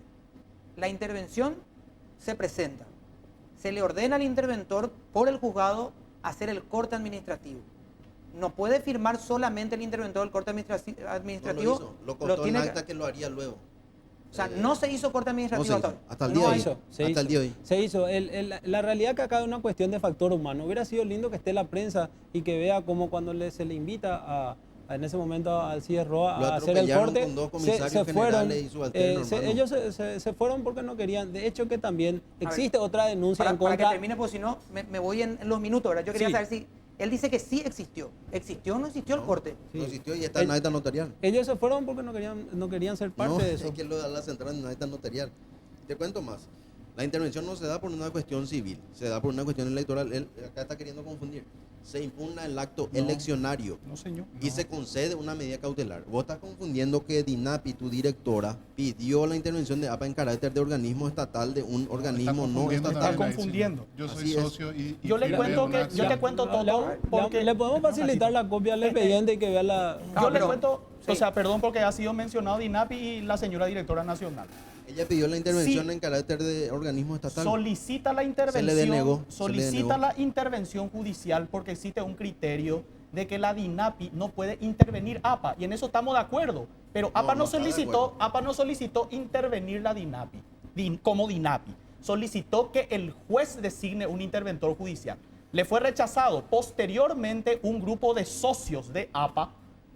Speaker 1: la intervención se presenta, se le ordena al interventor por el juzgado hacer el corte administrativo. No puede firmar solamente el interventor el corte administrativo.
Speaker 4: No lo hizo. Lo contó en
Speaker 1: tiene
Speaker 4: acta que lo haría luego.
Speaker 1: O sea, no se hizo corte
Speaker 4: No
Speaker 1: administrativo
Speaker 4: se hizo.
Speaker 1: hasta hoy.
Speaker 4: Hasta el
Speaker 7: No
Speaker 4: día de hoy.
Speaker 7: hizo, se
Speaker 4: Hasta
Speaker 7: hizo.
Speaker 4: el día de hoy.
Speaker 7: Se hizo. La realidad que acá es una cuestión de factor humano. Hubiera sido lindo que esté la prensa y que vea cómo cuando se le invita en ese momento al Alcides Roa
Speaker 4: Lo
Speaker 7: a hacer el
Speaker 4: atropellaron
Speaker 7: corte,
Speaker 4: con dos comisarios
Speaker 7: se fueron.
Speaker 4: generales y subalternos, hermano.
Speaker 7: Ellos se fueron porque no querían. De hecho, que también
Speaker 1: ver,
Speaker 7: existe otra denuncia
Speaker 1: Para
Speaker 7: en
Speaker 1: que
Speaker 7: contra.
Speaker 1: termine, porque si no, me voy en los minutos, ¿verdad? Yo quería
Speaker 7: Sí.
Speaker 1: saber si él dice que sí existió. ¿Existió o no existió el corte?
Speaker 4: No existió y está en acta notarial.
Speaker 7: Ellos se fueron porque no querían ser parte
Speaker 4: No,
Speaker 7: de eso.
Speaker 4: es que lo da la central en acta notarial. Te cuento más. La intervención no se da por una cuestión civil, se da por una cuestión electoral. Él acá está queriendo confundir. Se impugna el acto eleccionario
Speaker 8: No, señor.
Speaker 4: y se concede una medida cautelar. Vos estás confundiendo que DINAPI, tu directora, pidió la intervención de APA en carácter de organismo estatal de un organismo no
Speaker 6: confundiendo
Speaker 4: estatal.
Speaker 8: Está confundiendo.
Speaker 6: Yo soy
Speaker 4: Así es.
Speaker 6: socio y
Speaker 8: Yo le
Speaker 6: firmé
Speaker 8: cuento
Speaker 6: una
Speaker 8: que- yo
Speaker 6: acción.
Speaker 8: te cuento todo porque...
Speaker 7: Le podemos facilitar la copia al expediente y que vea la.
Speaker 1: No,
Speaker 8: Yo le
Speaker 1: pero-
Speaker 8: cuento,
Speaker 1: sí.
Speaker 8: o sea, perdón porque ha sido mencionado DINAPI y la señora directora nacional.
Speaker 4: Ella pidió la intervención
Speaker 8: Sí.
Speaker 4: en carácter de organismo estatal.
Speaker 1: Solicita la intervención,
Speaker 4: Se le denegó, se le
Speaker 1: solicita
Speaker 4: denegó.
Speaker 1: la intervención judicial porque existe un criterio de que la DINAPI no puede intervenir APA y en eso estamos de acuerdo, pero APA
Speaker 4: no está de acuerdo.
Speaker 1: APA no solicitó intervenir la DINAPI como DINAPI, solicitó que el juez designe un interventor judicial. Le fue rechazado. Posteriormente, un grupo de socios de APA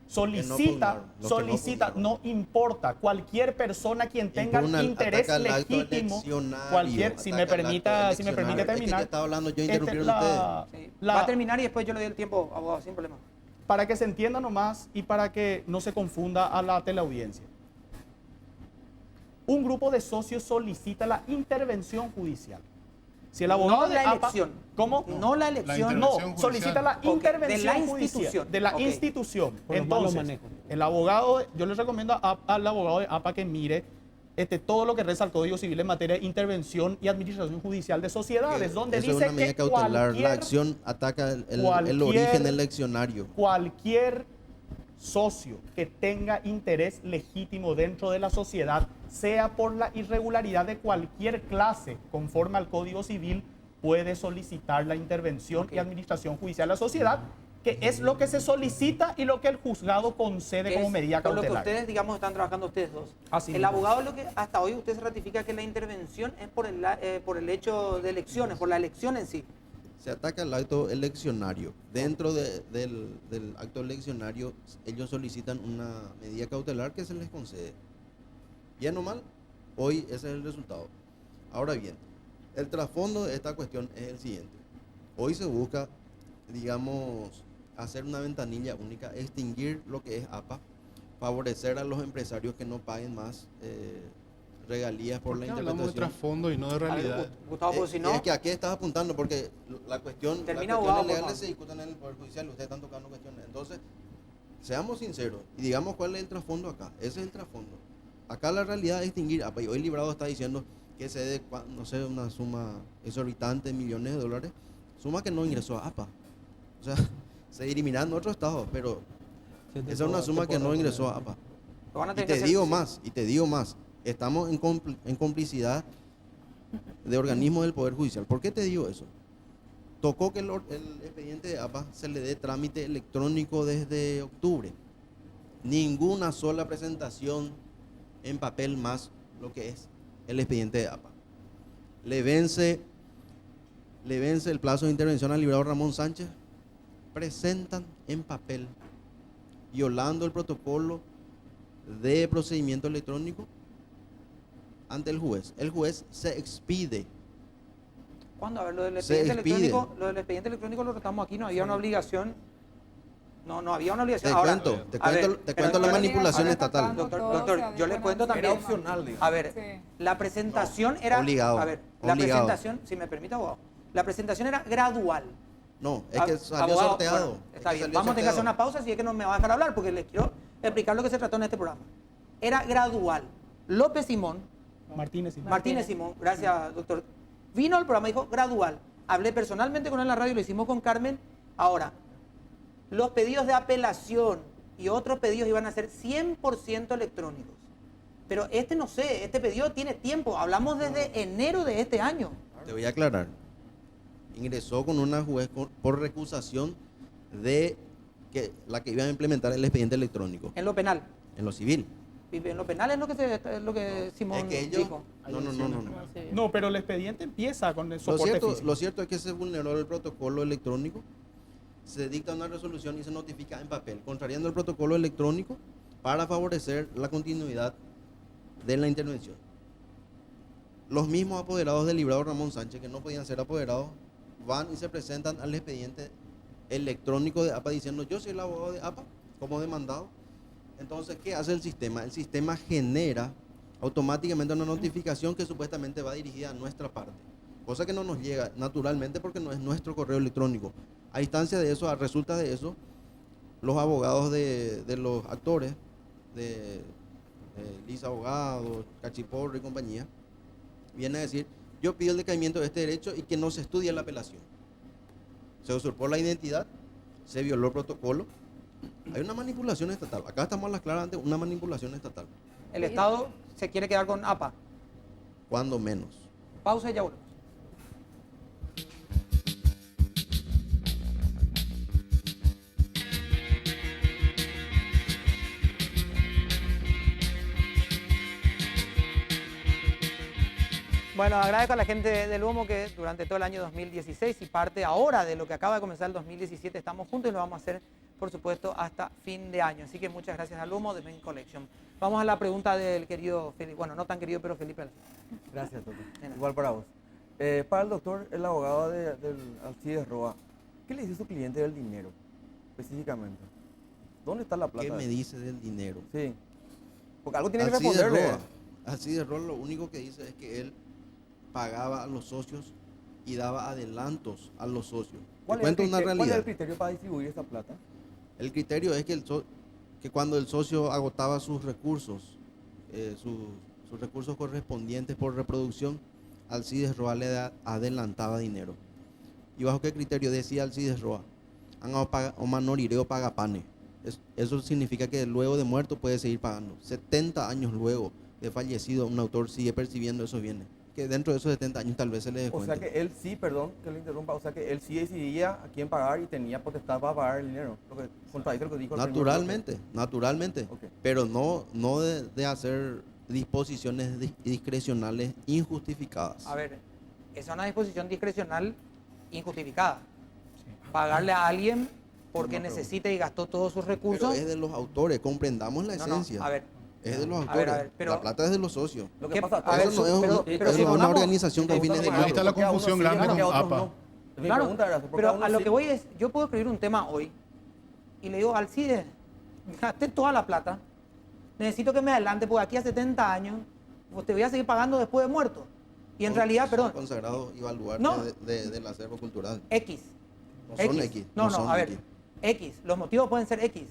Speaker 8: Solicita,
Speaker 4: pugnaron, los que no
Speaker 8: solicita,
Speaker 4: pugnaron.
Speaker 8: no importa, cualquier persona quien tenga
Speaker 4: Impugna,
Speaker 8: interés
Speaker 4: ataca el acto
Speaker 8: legítimo,
Speaker 4: eleccionario,
Speaker 8: cualquier, si me
Speaker 4: ataca el acto
Speaker 8: permite
Speaker 4: eleccionario. Es que
Speaker 8: terminar,
Speaker 4: ya estaba hablando yo,
Speaker 8: este,
Speaker 4: interrumpieron
Speaker 8: la-
Speaker 1: Sí.
Speaker 8: la-
Speaker 1: Va a terminar y después yo le doy el tiempo, abogado, sin problema.
Speaker 8: para que se entienda nomás y para que no se confunda a la teleaudiencia. Un grupo de socios solicita la intervención judicial. Si el abogado
Speaker 1: No
Speaker 8: de
Speaker 1: la
Speaker 8: APA,
Speaker 1: elección.
Speaker 8: ¿cómo?
Speaker 1: No la elección.
Speaker 8: No,
Speaker 6: intervención
Speaker 8: solicita la
Speaker 1: Ok,
Speaker 8: intervención
Speaker 1: de la
Speaker 8: judicial,
Speaker 1: institución.
Speaker 8: de la
Speaker 1: Ok.
Speaker 8: institución.
Speaker 7: Por los malos
Speaker 8: Entonces,
Speaker 7: manejos.
Speaker 8: el abogado, yo le recomiendo al abogado de APA que mire todo lo que reza el Código Civil en materia de intervención y administración judicial de sociedades, donde
Speaker 4: Eso es
Speaker 8: dice
Speaker 4: una medida
Speaker 8: que
Speaker 4: cautelar.
Speaker 8: cualquier,
Speaker 4: La acción ataca el
Speaker 8: cualquier-
Speaker 4: origen eleccionario.
Speaker 8: cualquier socio que tenga interés legítimo dentro de la sociedad, sea por la irregularidad de cualquier clase, conforme al Código Civil, puede solicitar la intervención y administración judicial de la sociedad, que es lo que se solicita y lo que el juzgado concede
Speaker 1: Que
Speaker 8: como
Speaker 1: es
Speaker 8: medida
Speaker 1: con lo que
Speaker 8: cautelar.
Speaker 1: ustedes, digamos, están trabajando ustedes dos.
Speaker 8: Así
Speaker 1: el
Speaker 8: mismo.
Speaker 1: abogado, lo que hasta hoy usted se ratifica que la intervención es por el hecho de elecciones, por la elección en sí.
Speaker 4: Se ataca el acto eleccionario. Dentro del acto eleccionario, ellos solicitan una medida cautelar que se les concede. Bien o mal, hoy ese es el resultado. Ahora bien, el trasfondo de esta cuestión es el siguiente. Hoy se busca, digamos, hacer una ventanilla única, extinguir lo que es APA, favorecer a los empresarios que no paguen más regalías por
Speaker 6: ¿Por
Speaker 4: la
Speaker 6: qué hablamos de
Speaker 4: interpretación.
Speaker 6: trasfondo y no de
Speaker 1: A ver,
Speaker 6: realidad?
Speaker 1: Gustavo, porque si no,
Speaker 4: Es que aquí estás apuntando porque la cuestión,
Speaker 1: Termina,
Speaker 4: las
Speaker 1: abogado,
Speaker 4: cuestiones
Speaker 1: por
Speaker 4: legales
Speaker 1: favor.
Speaker 4: se discuten en el Poder Judicial, ustedes están tocando cuestiones. Entonces, seamos sinceros y digamos cuál es el trasfondo acá. Ese es el trasfondo. Acá la realidad es distinguir. Y hoy Librado está diciendo que se dé, no sé, una suma exorbitante de millones de dólares, suma que no ingresó a APA. O sea, se dirimirá en otro estado, pero esa es una suma que no ingresó a APA.
Speaker 1: lo van a
Speaker 4: Y
Speaker 1: tener que
Speaker 4: te
Speaker 1: hacer.
Speaker 4: digo más, estamos en complicidad de organismos del Poder Judicial. ¿Por qué te digo eso? Tocó que el expediente de APA se le dé trámite electrónico desde octubre. Ninguna sola presentación en papel más lo que es el expediente de APA. Le vence el plazo de intervención al librado Ramón Sánchez. Presentan en papel, violando el protocolo de procedimiento electrónico ante el juez. El juez se expide.
Speaker 1: ¿Cuándo? A ver, lo del
Speaker 4: Se
Speaker 1: expediente
Speaker 4: expide.
Speaker 1: electrónico, lo del expediente electrónico lo tratamos aquí, no había una obligación. No había una obligación.
Speaker 4: Te
Speaker 1: Ahora,
Speaker 4: cuento, te
Speaker 1: a ver,
Speaker 4: cuento, te
Speaker 1: pero
Speaker 4: cuento la
Speaker 1: yo le-
Speaker 4: manipulación
Speaker 9: ahora
Speaker 4: estatal.
Speaker 9: tratando
Speaker 1: Doctor,
Speaker 9: todo,
Speaker 1: doctor,
Speaker 9: o sea, de
Speaker 1: yo les
Speaker 9: buena
Speaker 1: cuento
Speaker 9: fe.
Speaker 1: también.
Speaker 5: Era opcional, digamos.
Speaker 1: A ver,
Speaker 9: Sí.
Speaker 1: la presentación era.
Speaker 4: Obligado,
Speaker 1: A ver, la
Speaker 4: obligado.
Speaker 1: presentación, si me permite, abogado. La presentación era gradual.
Speaker 4: No, es que salió
Speaker 1: Abogado,
Speaker 4: sorteado.
Speaker 1: bueno,
Speaker 4: Es
Speaker 1: está
Speaker 4: que
Speaker 1: bien,
Speaker 4: salió
Speaker 1: vamos a tener que hacer
Speaker 4: sorteado.
Speaker 1: una pausa si es que no me va a dejar hablar, porque les quiero explicar lo que se trató en este programa. Era gradual. López Simón,
Speaker 8: Martínez y
Speaker 1: Martínez Simón, gracias doctor, vino al programa y dijo gradual. Hablé personalmente con él en la radio, lo hicimos con Carmen. Ahora, los pedidos de apelación y otros pedidos iban a ser 100% electrónicos. Pero este no sé, este pedido tiene tiempo. Hablamos desde enero de este año.
Speaker 4: Te voy a aclarar. Ingresó con una juez por recusación de que la que iba a implementar el expediente electrónico
Speaker 1: En lo penal.
Speaker 4: en lo civil.
Speaker 1: En lo penal es lo que Simón
Speaker 4: Es que ellos,
Speaker 1: dijo.
Speaker 4: no.
Speaker 2: Sí.
Speaker 8: No, pero el expediente empieza con el soporte físico.
Speaker 4: Lo cierto es que se vulneró el protocolo electrónico, se dicta una resolución y se notifica en papel, contrariando el protocolo electrónico para favorecer la continuidad de la intervención. Los mismos apoderados del librado Ramón Sánchez, que no podían ser apoderados, van y se presentan al expediente electrónico de APA diciendo yo soy el abogado de APA como demandado. Entonces, ¿qué hace el sistema? El sistema genera automáticamente una notificación que supuestamente va dirigida a nuestra parte, cosa que no nos llega naturalmente porque no es nuestro correo electrónico. A instancia de eso, a resulta de eso, los abogados de los actores, de Lisa Abogado, Cachiporro y compañía, vienen a decir, yo pido el decaimiento de este derecho y que no se estudie la apelación. Se usurpó la identidad, se violó el protocolo. Hay una manipulación estatal. Acá estamos a las claras ante una manipulación estatal.
Speaker 1: El Estado se quiere quedar con APA.
Speaker 4: Cuando menos.
Speaker 1: Pausa y ya volvemos. Bueno, agradezco a la gente del Humo que durante todo el año 2016 y parte ahora de lo que acaba de comenzar el 2017 estamos juntos y lo vamos a hacer por supuesto, hasta fin de año. Así que muchas gracias al Humo de Main Collection. Vamos a la pregunta del querido Felipe, bueno, no tan querido, pero Felipe Alfaro.
Speaker 5: Gracias, Toto. Igual para vos. Para el doctor, el abogado del Alcides Roa, ¿qué le dice a su cliente del dinero, específicamente? ¿Dónde está la plata?
Speaker 4: ¿Qué me dice del dinero?
Speaker 5: Sí. Porque algo tiene que
Speaker 4: Alcides
Speaker 5: responderle.
Speaker 4: Roa, Alcides Roa lo único que dice es que él pagaba a los socios y daba adelantos a los socios. Te
Speaker 5: ¿Cuál es
Speaker 4: cuento una
Speaker 5: ¿Cuál es
Speaker 4: realidad.
Speaker 5: el criterio para distribuir esa plata?
Speaker 4: El criterio es que, que cuando el socio agotaba sus recursos correspondientes por reproducción, Alcides Roa le adelantaba dinero. ¿Y bajo qué criterio decía Alcides Roa? O manorireo paga pane. Eso significa que luego de muerto puede seguir pagando. 70 años luego de fallecido, un autor sigue percibiendo esos bienes. Que dentro de esos 70 años tal vez se le
Speaker 5: O
Speaker 4: descuente.
Speaker 5: sea que él sí, perdón que lo interrumpa, o sea que él sí decidía a quién pagar y tenía potestad para pagar el dinero. Lo que contradice lo que dijo el primer bloque.
Speaker 4: Naturalmente.
Speaker 5: Ok.
Speaker 4: Pero no de hacer disposiciones discrecionales injustificadas.
Speaker 1: A ver, esa es una disposición discrecional injustificada. Pagarle a alguien porque necesita y gastó todos sus recursos.
Speaker 4: Pero es de los autores, comprendamos la
Speaker 1: No,
Speaker 4: esencia.
Speaker 1: a ver,
Speaker 4: Es de los
Speaker 1: A ver,
Speaker 4: autores.
Speaker 1: a ver, pero-
Speaker 4: la plata es de los socios.
Speaker 5: Lo que
Speaker 1: ¿qué-
Speaker 5: pasa,
Speaker 1: a ver,
Speaker 4: Eso no es,
Speaker 1: pero-
Speaker 4: un-
Speaker 1: pero
Speaker 4: es
Speaker 1: si
Speaker 4: una
Speaker 1: ponemos-
Speaker 4: organización que fines de
Speaker 6: Ahí está la
Speaker 5: porque a uno
Speaker 6: confusión
Speaker 5: sí,
Speaker 6: grande
Speaker 5: porque a
Speaker 6: con
Speaker 5: otros
Speaker 6: APA.
Speaker 5: no. Mi
Speaker 1: Claro,
Speaker 5: pregunta era, porque
Speaker 1: pero
Speaker 5: uno
Speaker 1: a lo
Speaker 5: sí-
Speaker 1: que voy es, yo puedo escribir un tema hoy y le digo, Alcides, gasté toda la plata, necesito que me adelante porque aquí a 70 años pues te voy a seguir pagando después de muerto. Y en realidad, perdón,
Speaker 4: Consagrado y baluarte
Speaker 1: No.
Speaker 4: del acervo cultural.
Speaker 1: X.
Speaker 4: No son X.
Speaker 1: No,
Speaker 4: son
Speaker 1: a ver,
Speaker 4: X.
Speaker 1: X. Los motivos pueden ser X.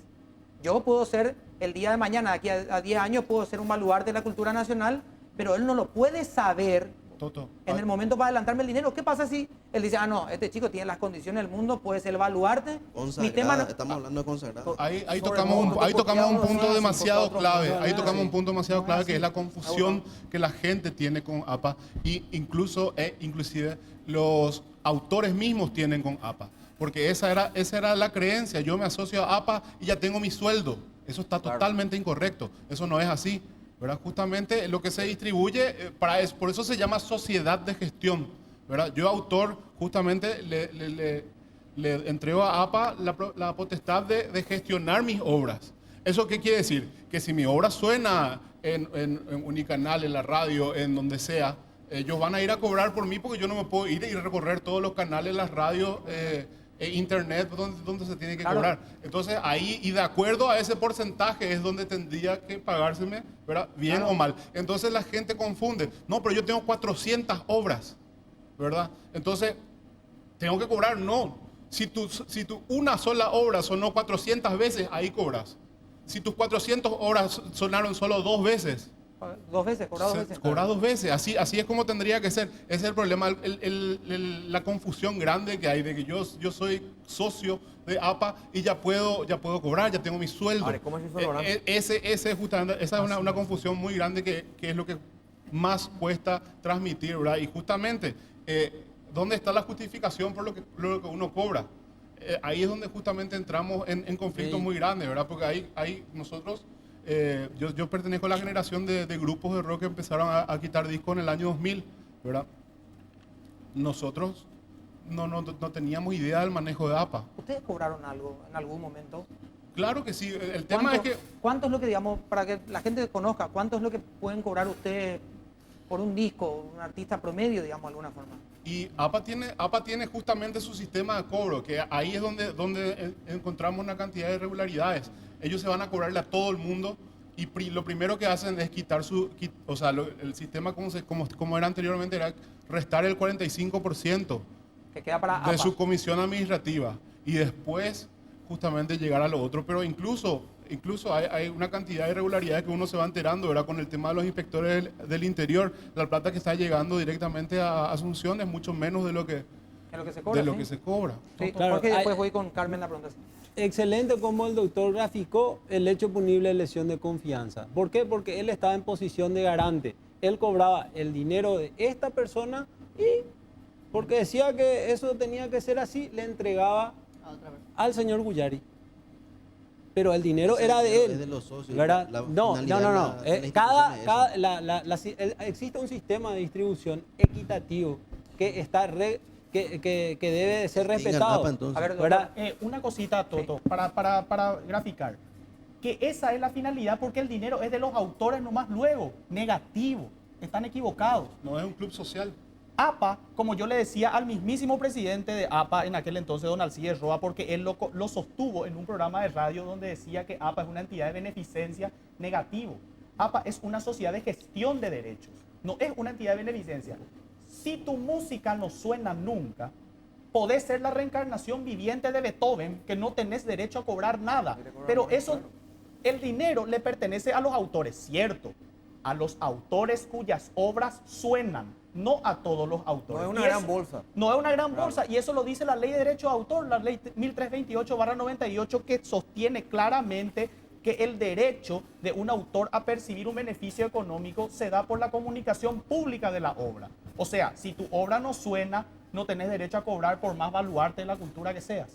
Speaker 1: Yo puedo ser, el día de mañana, de aquí a 10 años, puedo ser un baluarte de la cultura nacional, pero él no lo puede saber
Speaker 6: Toto,
Speaker 1: en el momento para adelantarme el dinero. ¿Qué pasa si él dice, ah, no, este chico tiene las condiciones del mundo, puede ser el baluarte? Mi tema no-
Speaker 4: Estamos hablando de consagrado.
Speaker 6: Ahí
Speaker 5: Sobre
Speaker 6: tocamos
Speaker 5: todo,
Speaker 6: un
Speaker 5: porque
Speaker 6: punto
Speaker 5: uno sí,
Speaker 6: demasiado
Speaker 5: porque
Speaker 6: clave.
Speaker 5: otro no.
Speaker 6: Ahí tocamos
Speaker 5: Sí.
Speaker 6: un punto demasiado
Speaker 5: No,
Speaker 6: clave que
Speaker 5: sí.
Speaker 6: es la confusión que la gente tiene con APA y inclusive los autores mismos tienen con APA. Porque esa era la creencia. Yo me asocio a APA y ya tengo mi sueldo. Eso está totalmente incorrecto. Eso no es así. ¿Verdad? Justamente lo que se distribuye, por eso se llama sociedad de gestión. ¿Verdad? Yo, autor, justamente le entrego a APA la potestad de gestionar mis obras. ¿Eso qué quiere decir? Que si mi obra suena en Unicanal, en la radio, en donde sea, ellos van a ir a cobrar por mí porque yo no me puedo ir y recorrer todos los canales, las radios, internet, donde se tiene que
Speaker 1: Claro.
Speaker 6: cobrar. Entonces ahí, y de acuerdo a ese porcentaje es donde tendría que pagárseme, ¿verdad? Bien
Speaker 1: Claro.
Speaker 6: o mal. Entonces la gente confunde. No, pero yo tengo 400 obras, ¿verdad? Entonces, ¿tengo que cobrar? No. Si tu una sola obra sonó 400 veces, ahí cobras. Si tus 400 horas sonaron solo 2 veces,
Speaker 1: Dos veces, cobra dos veces.
Speaker 6: cobra 2 veces. Así es como tendría que ser. Ese es el problema, la confusión grande que hay de que yo soy socio de APA y ya puedo cobrar, ya tengo mi sueldo.
Speaker 5: Ahora, ¿cómo es eso, Laurent?
Speaker 6: Esa es una confusión muy grande que es lo que más cuesta transmitir, ¿verdad? Y justamente, ¿dónde está la justificación por lo que uno cobra? Ahí es donde justamente entramos en conflictos muy grandes, ¿verdad? Porque ahí nosotros, yo pertenezco a la generación de grupos de rock que empezaron a quitar discos en el año 2000, ¿verdad? Nosotros no teníamos idea del manejo de APA.
Speaker 1: ¿Ustedes cobraron algo en algún momento?
Speaker 6: Claro que sí, el tema es que...
Speaker 1: ¿Cuánto es lo que, digamos, para que la gente conozca, cuánto es lo que pueden cobrar ustedes por un disco, un artista promedio, digamos, de alguna forma?
Speaker 6: Y APA tiene justamente su sistema de cobro, que ahí es donde encontramos una cantidad de irregularidades. Ellos se van a cobrarle a todo el mundo y lo primero que hacen es quitar el sistema como era anteriormente, era restar el 45%
Speaker 1: Que queda para
Speaker 6: de
Speaker 1: APA.
Speaker 6: su comisión administrativa y después justamente llegar a lo otro. Pero incluso hay una cantidad de irregularidades que uno se va enterando, ¿verdad? Con el tema de los inspectores del interior, la plata que está llegando directamente a Asunción es mucho menos de lo que
Speaker 1: se cobra.
Speaker 6: que se cobra.
Speaker 1: Sí,
Speaker 7: Claro,
Speaker 1: porque después
Speaker 7: hay-
Speaker 1: voy con Carmen la pregunta.
Speaker 7: Excelente como el doctor graficó el hecho punible de lesión de confianza. ¿Por qué? Porque él estaba en posición de garante. Él cobraba el dinero de esta persona y porque decía que eso tenía que ser así, le entregaba
Speaker 2: A otra persona.
Speaker 7: al señor Guyari. Pero el dinero
Speaker 4: Ese
Speaker 7: era de
Speaker 4: dinero
Speaker 7: él.
Speaker 4: es de los socios.
Speaker 7: ¿Verdad?
Speaker 4: La
Speaker 7: No.
Speaker 4: finalidad de la institución es esa.
Speaker 7: Existe un sistema de distribución equitativo que está que debe de ser
Speaker 4: Digan
Speaker 7: respetado.
Speaker 4: APA, entonces.
Speaker 1: A ver, doctor,
Speaker 7: ¿verdad?
Speaker 8: Una cosita, Toto, para graficar. Que esa es la finalidad porque el dinero es de los autores nomás luego. Negativo. Están equivocados.
Speaker 6: No es un club social.
Speaker 8: APA, como yo le decía al mismísimo presidente de APA en aquel entonces, don Alcides Roa, porque él lo sostuvo en un programa de radio donde decía que APA es una entidad de beneficencia negativo. APA es una sociedad de gestión de derechos, no es una entidad de beneficencia. Si tu música no suena nunca, podés ser la reencarnación viviente de Beethoven, que no tenés derecho a cobrar nada. Pero eso, el dinero le pertenece a los autores, cierto, a los autores cuyas obras suenan, no a todos los autores.
Speaker 5: No es una
Speaker 8: Y
Speaker 5: gran
Speaker 8: eso-
Speaker 5: bolsa.
Speaker 8: No es una gran bolsa, y eso lo dice la ley de derecho de autor, la ley 1328/98, que sostiene claramente que el derecho de un autor a percibir un beneficio económico se da por la comunicación pública de la obra. O sea, si tu obra no suena, no tenés derecho a cobrar por más baluarte de la cultura que seas.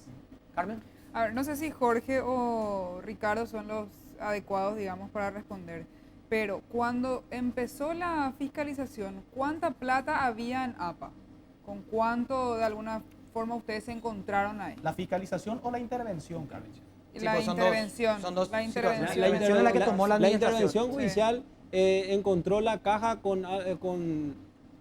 Speaker 1: Carmen.
Speaker 9: A ver, no sé si Jorge o Ricardo son los adecuados, digamos, para responder, pero cuando empezó la fiscalización, ¿cuánta plata había en APA? ¿Con cuánto, de alguna forma, ustedes se encontraron ahí?
Speaker 8: ¿La fiscalización o la intervención, Carmen?
Speaker 1: Sí,
Speaker 9: La
Speaker 1: pues son dos-
Speaker 9: intervención.
Speaker 1: son dos
Speaker 9: la
Speaker 1: situaciones.
Speaker 9: intervención.
Speaker 1: La intervención es la que tomó la administración.
Speaker 7: intervención
Speaker 9: Sí.
Speaker 7: judicial encontró la caja con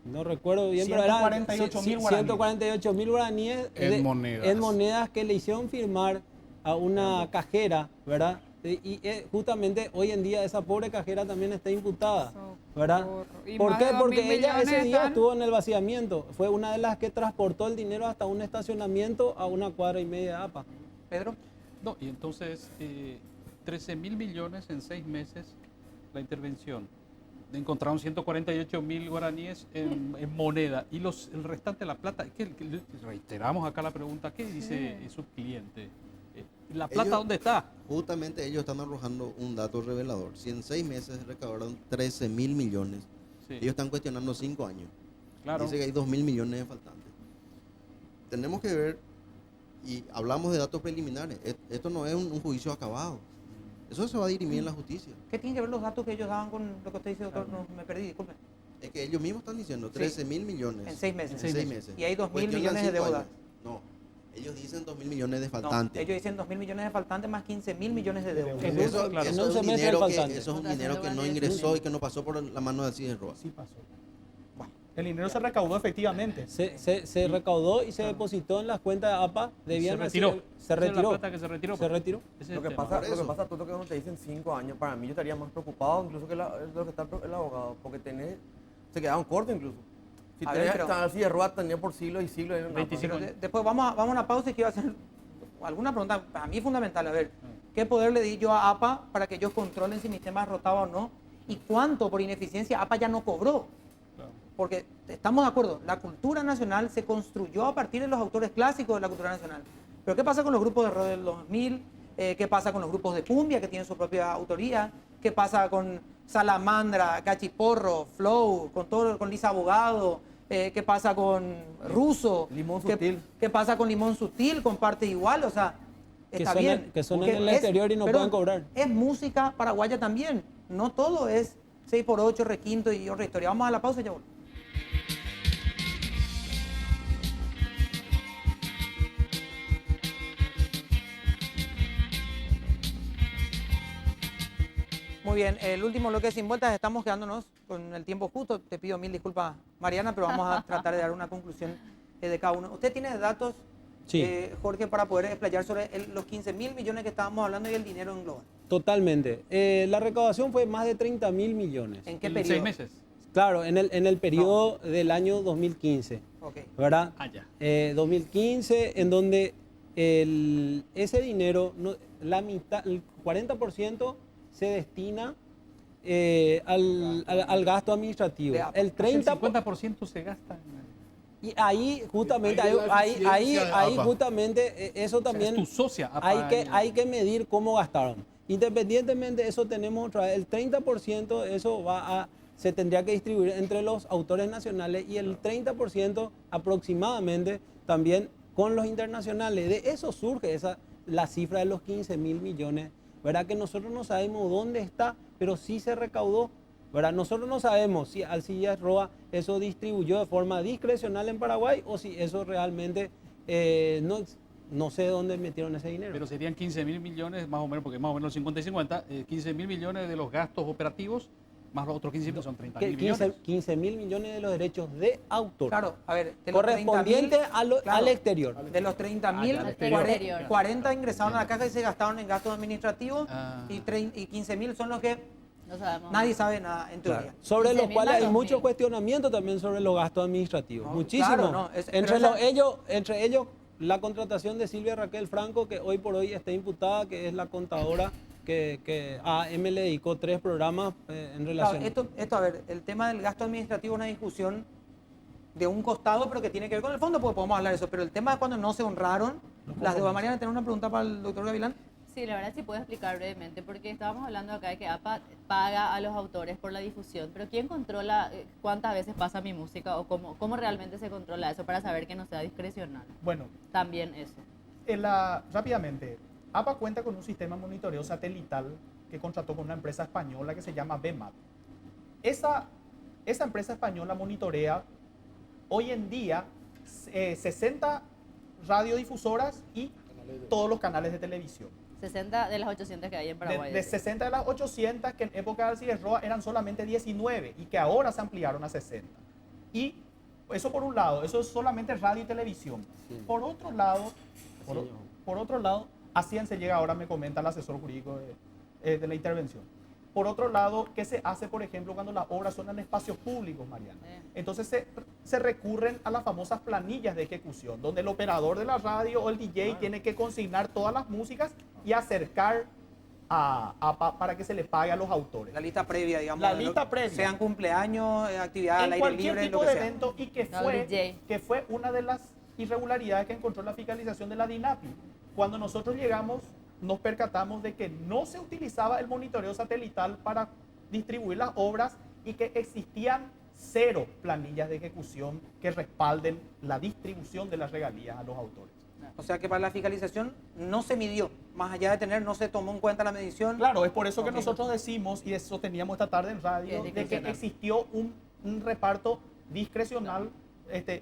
Speaker 7: no recuerdo bien, pero eran
Speaker 8: 148.000 guaraníes.
Speaker 7: 148.000 guaraníes
Speaker 6: En monedas.
Speaker 7: en monedas que le hicieron firmar a una cajera, ¿verdad? Y justamente hoy en día esa pobre cajera también está imputada, ¿verdad?
Speaker 9: Socorro. Y
Speaker 7: ¿Por
Speaker 9: más
Speaker 7: qué?
Speaker 9: de 2.000
Speaker 7: Porque ella ese
Speaker 9: millones
Speaker 7: día
Speaker 9: están-
Speaker 7: estuvo en el vaciamiento. Fue una de las que transportó el dinero hasta un estacionamiento a 1,5 cuadras de APA.
Speaker 1: Pedro.
Speaker 3: No, y entonces 13.000 millones en 6 meses la intervención. Encontraron 148.000 guaraníes en moneda y el restante de la plata. Reiteramos acá la pregunta, ¿qué dice su cliente? ¿La plata
Speaker 4: Ellos-
Speaker 3: dónde está?
Speaker 4: Justamente ellos están arrojando un dato revelador. Si en 6 meses recaudaron 13.000 millones,
Speaker 3: Sí,
Speaker 4: ellos están cuestionando 5 años.
Speaker 3: claro.
Speaker 4: Dice que hay 2.000 millones de faltantes. Tenemos que ver, y hablamos de datos preliminares, esto no es un juicio acabado. Eso se va a dirimir en la justicia.
Speaker 1: ¿Qué tienen que ver los datos que ellos daban con lo que usted dice, doctor? No, me perdí, disculpe.
Speaker 4: Es que ellos mismos están diciendo 13.000 millones.
Speaker 1: En 6 meses.
Speaker 4: En 6 meses.
Speaker 1: Y hay 2.000
Speaker 4: Cuestionan
Speaker 1: millones de
Speaker 4: 5
Speaker 1: deuda.
Speaker 4: años. No, ellos dicen 2.000 millones de
Speaker 1: No,
Speaker 4: faltantes.
Speaker 1: ellos dicen 2.000 millones de faltantes más 15.000 millones de deuda.
Speaker 7: Que
Speaker 4: Eso,
Speaker 7: claro.
Speaker 4: eso
Speaker 7: No
Speaker 4: es
Speaker 7: se
Speaker 4: un
Speaker 7: mete
Speaker 4: dinero
Speaker 7: el
Speaker 4: que,
Speaker 7: faltante.
Speaker 4: eso es un dinero que no ingresó y que no pasó por la mano de Alcides Roa.
Speaker 8: Sí pasó. El dinero se recaudó efectivamente.
Speaker 7: Se recaudó y se depositó en las cuentas de APA. Debían
Speaker 3: Se retiró.
Speaker 7: Se
Speaker 3: Esa es la
Speaker 7: retiró.
Speaker 3: plata que se retiró.
Speaker 7: Se retiró.
Speaker 3: Ese es
Speaker 5: Lo que
Speaker 3: el tema.
Speaker 5: pasa,
Speaker 4: Por
Speaker 5: lo que
Speaker 4: eso.
Speaker 5: pasa, Toto, que cuando te dicen 5 años, para mí yo estaría más preocupado incluso que lo que está el abogado, porque se quedaron cortos incluso. Si
Speaker 1: A ver,
Speaker 5: tenés,
Speaker 1: pero-
Speaker 5: así de Roa tenía por siglos y siglos. Era una
Speaker 3: 25
Speaker 5: cosa.
Speaker 3: años.
Speaker 1: Después vamos a una pausa y quiero hacer alguna pregunta para mí fundamental. A ver, ¿qué poder le di yo a APA para que ellos controlen si mi sistema es rotado o no? ¿Y cuánto por ineficiencia APA ya no cobró?
Speaker 3: Claro.
Speaker 1: Porque estamos de acuerdo, la cultura nacional se construyó a partir de los autores clásicos de la cultura nacional. Pero ¿qué pasa con los grupos de rock del 2000? ¿Qué pasa con los grupos de cumbia que tienen su propia autoría? ¿Qué pasa con Salamandra, Cachiporro, Flow, con Lisa Abogado? ¿Qué pasa con Ruso?
Speaker 5: Limón
Speaker 1: ¿Qué-
Speaker 5: Sutil.
Speaker 1: ¿Qué pasa con Limón Sutil? Con parte igual, o sea,
Speaker 7: Que
Speaker 1: está
Speaker 7: suenan-
Speaker 1: bien.
Speaker 7: que suenan
Speaker 1: Porque
Speaker 7: en el exterior y no
Speaker 1: pero
Speaker 7: pueden cobrar.
Speaker 1: Es música paraguaya también. No todo es 6x8, requinto y otra historia. Vamos a la pausa y ya volvemos. Muy bien, el último bloque de Sin Vueltas, estamos quedándonos con el tiempo justo. Te pido mil disculpas, Mariana, pero vamos a tratar de dar una conclusión de cada uno. ¿Usted tiene datos,
Speaker 7: Sí.
Speaker 1: Jorge, para poder explayar sobre los 15.000 millones que estábamos hablando y el dinero en global?
Speaker 7: Totalmente. La recaudación fue más de 30.000 millones.
Speaker 1: ¿En qué
Speaker 3: En
Speaker 1: periodo?
Speaker 3: 6 meses.
Speaker 7: Claro, en el periodo del año 2015,
Speaker 1: Ok.
Speaker 7: ¿verdad?
Speaker 3: Ah, ya.
Speaker 7: 2015, en donde ese dinero, la mitad, el 40% se destina al gasto administrativo.
Speaker 1: De APA.
Speaker 7: El
Speaker 3: El
Speaker 7: 30%,
Speaker 3: 50% se gasta en...
Speaker 7: y ahí justamente,
Speaker 6: Ahí la eficiencia de
Speaker 7: ahí
Speaker 6: APA.
Speaker 7: justamente eso
Speaker 3: O sea,
Speaker 7: también...
Speaker 3: es tu socia. APA,
Speaker 7: Hay que medir cómo gastaron. Independientemente de eso, tenemos otra vez el 30% de eso se tendría que distribuir entre los autores nacionales y el 30% aproximadamente también con los internacionales. De eso surge la cifra de los 15.000 millones. ¿Verdad? Que nosotros no sabemos dónde está, pero sí se recaudó ¿verdad? Nosotros no sabemos si Alcides Roa eso distribuyó de forma discrecional en Paraguay o si eso realmente no sé dónde metieron ese dinero.
Speaker 3: Pero serían 15.000 millones más o menos, porque más o menos 50 y 50, 15.000 millones de los gastos operativos, más los otros 15.000 son 30.000 millones.
Speaker 7: 15.000 millones de los derechos de autor.
Speaker 1: Claro, a ver, de los
Speaker 7: Correspondiente
Speaker 1: 30.000, claro,
Speaker 7: al exterior.
Speaker 1: de los 30.000,
Speaker 2: al exterior.
Speaker 1: 40 ingresaron a la caja y se gastaron en gastos administrativos
Speaker 3: Ah.
Speaker 1: y 15.000 son los que
Speaker 2: No sabemos.
Speaker 1: nadie sabe nada en teoría.
Speaker 7: Claro. Sobre los
Speaker 2: 15.000
Speaker 7: cuales hay
Speaker 2: más
Speaker 7: mucho
Speaker 2: 2.000.
Speaker 7: cuestionamiento también sobre los gastos administrativos.
Speaker 1: No,
Speaker 7: Muchísimo.
Speaker 1: claro, no,
Speaker 7: Entre ellos, la contratación de Silvia Raquel Franco, que hoy por hoy está imputada, que es la contadora que a AM le dedicó 3 programas en
Speaker 1: Claro,
Speaker 7: relación.
Speaker 1: a ver, el tema del gasto administrativo es una discusión de un costado, pero que tiene que ver con el fondo, porque podemos hablar de eso. Pero el tema es cuando no se honraron las deudas. Mariana, ¿tenés una pregunta para el doctor Gavilán?
Speaker 2: Sí, la verdad sí puedo explicar brevemente, porque estábamos hablando acá de que APA paga a los autores por la difusión, pero ¿quién controla cuántas veces pasa mi música o cómo realmente se controla eso para saber que no sea discrecional?
Speaker 8: Bueno,
Speaker 2: También eso.
Speaker 8: rápidamente, APA cuenta con un sistema de monitoreo satelital que contrató con una empresa española que se llama BMAT. Esa empresa española monitorea hoy en día 60 radiodifusoras y todos los canales de televisión.
Speaker 2: 60 de las 800 que hay en Paraguay.
Speaker 8: De 60 de las 800 que en época de Alcides Roa eran solamente 19 y que ahora se ampliaron a 60. Y eso por un lado, eso es solamente radio y televisión.
Speaker 7: Sí.
Speaker 8: Por otro lado, así se llega ahora, me comenta el asesor jurídico de la intervención. Por otro lado, ¿qué se hace, por ejemplo, cuando las obras son en espacios públicos, Mariana? Entonces se recurren a las famosas planillas de ejecución, donde el operador de la radio o el DJ tiene que consignar todas las músicas y acercar para que se le pague a los autores.
Speaker 1: La lista previa, digamos.
Speaker 8: La lista previa.
Speaker 1: Sean cumpleaños, actividades al
Speaker 8: En
Speaker 1: aire
Speaker 8: cualquier
Speaker 1: libre,
Speaker 8: tipo
Speaker 1: lo que
Speaker 8: de
Speaker 1: sea.
Speaker 8: evento, y
Speaker 2: No, DJ.
Speaker 8: que fue una de las irregularidades que encontró la fiscalización de la DINAPI. Cuando nosotros llegamos, nos percatamos de que no se utilizaba el monitoreo satelital para distribuir las obras y que existían 0 planillas de ejecución que respalden la distribución de las regalías a los autores.
Speaker 1: O sea que para la fiscalización no se midió, más allá de tener, no se tomó en cuenta la medición.
Speaker 8: Claro, es por eso que
Speaker 1: Ok.
Speaker 8: nosotros decimos, y eso teníamos esta tarde en radio, de que existió un reparto discrecional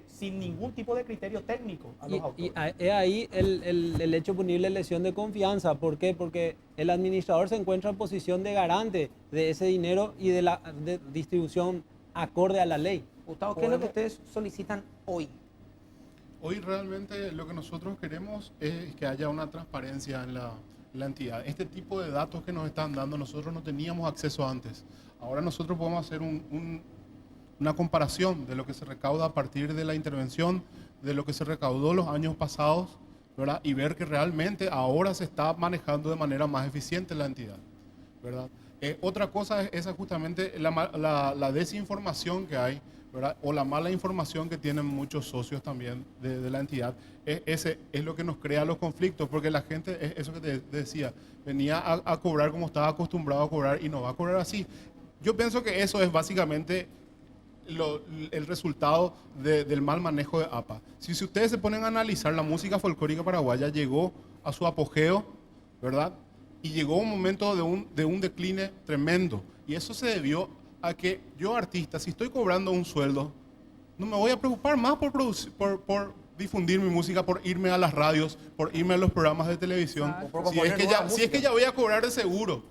Speaker 8: sin ningún tipo de criterio técnico a los autores.
Speaker 7: Es ahí el hecho punible de lesión de confianza. ¿Por qué? Porque el administrador se encuentra en posición de garante de ese dinero y de la distribución acorde a la ley.
Speaker 1: Gustavo, ¿qué es lo que ustedes solicitan hoy?
Speaker 6: Hoy realmente lo que nosotros queremos es que haya una transparencia en la entidad. Este tipo de datos que nos están dando nosotros no teníamos acceso antes. Ahora nosotros podemos hacer una comparación de lo que se recauda a partir de la intervención, de lo que se recaudó los años pasados, ¿verdad? Y ver que realmente ahora se está manejando de manera más eficiente la entidad, ¿verdad? Otra cosa es esa justamente la desinformación que hay, ¿verdad? O la mala información que tienen muchos socios también de la entidad. Ese es lo que nos crea los conflictos, porque la gente, eso que te decía, venía a cobrar como estaba acostumbrado a cobrar y no va a cobrar así. Yo pienso que eso es básicamente el resultado del mal manejo de APA. Si ustedes se ponen a analizar, la música folclórica paraguaya llegó a su apogeo, ¿verdad? Y llegó un momento de un decline tremendo. Y eso se debió a que yo, artista, si estoy cobrando un sueldo, no me voy a preocupar más por difundir mi música, por irme a las radios, por irme a los programas de televisión. Si es que ya voy a cobrar de seguro.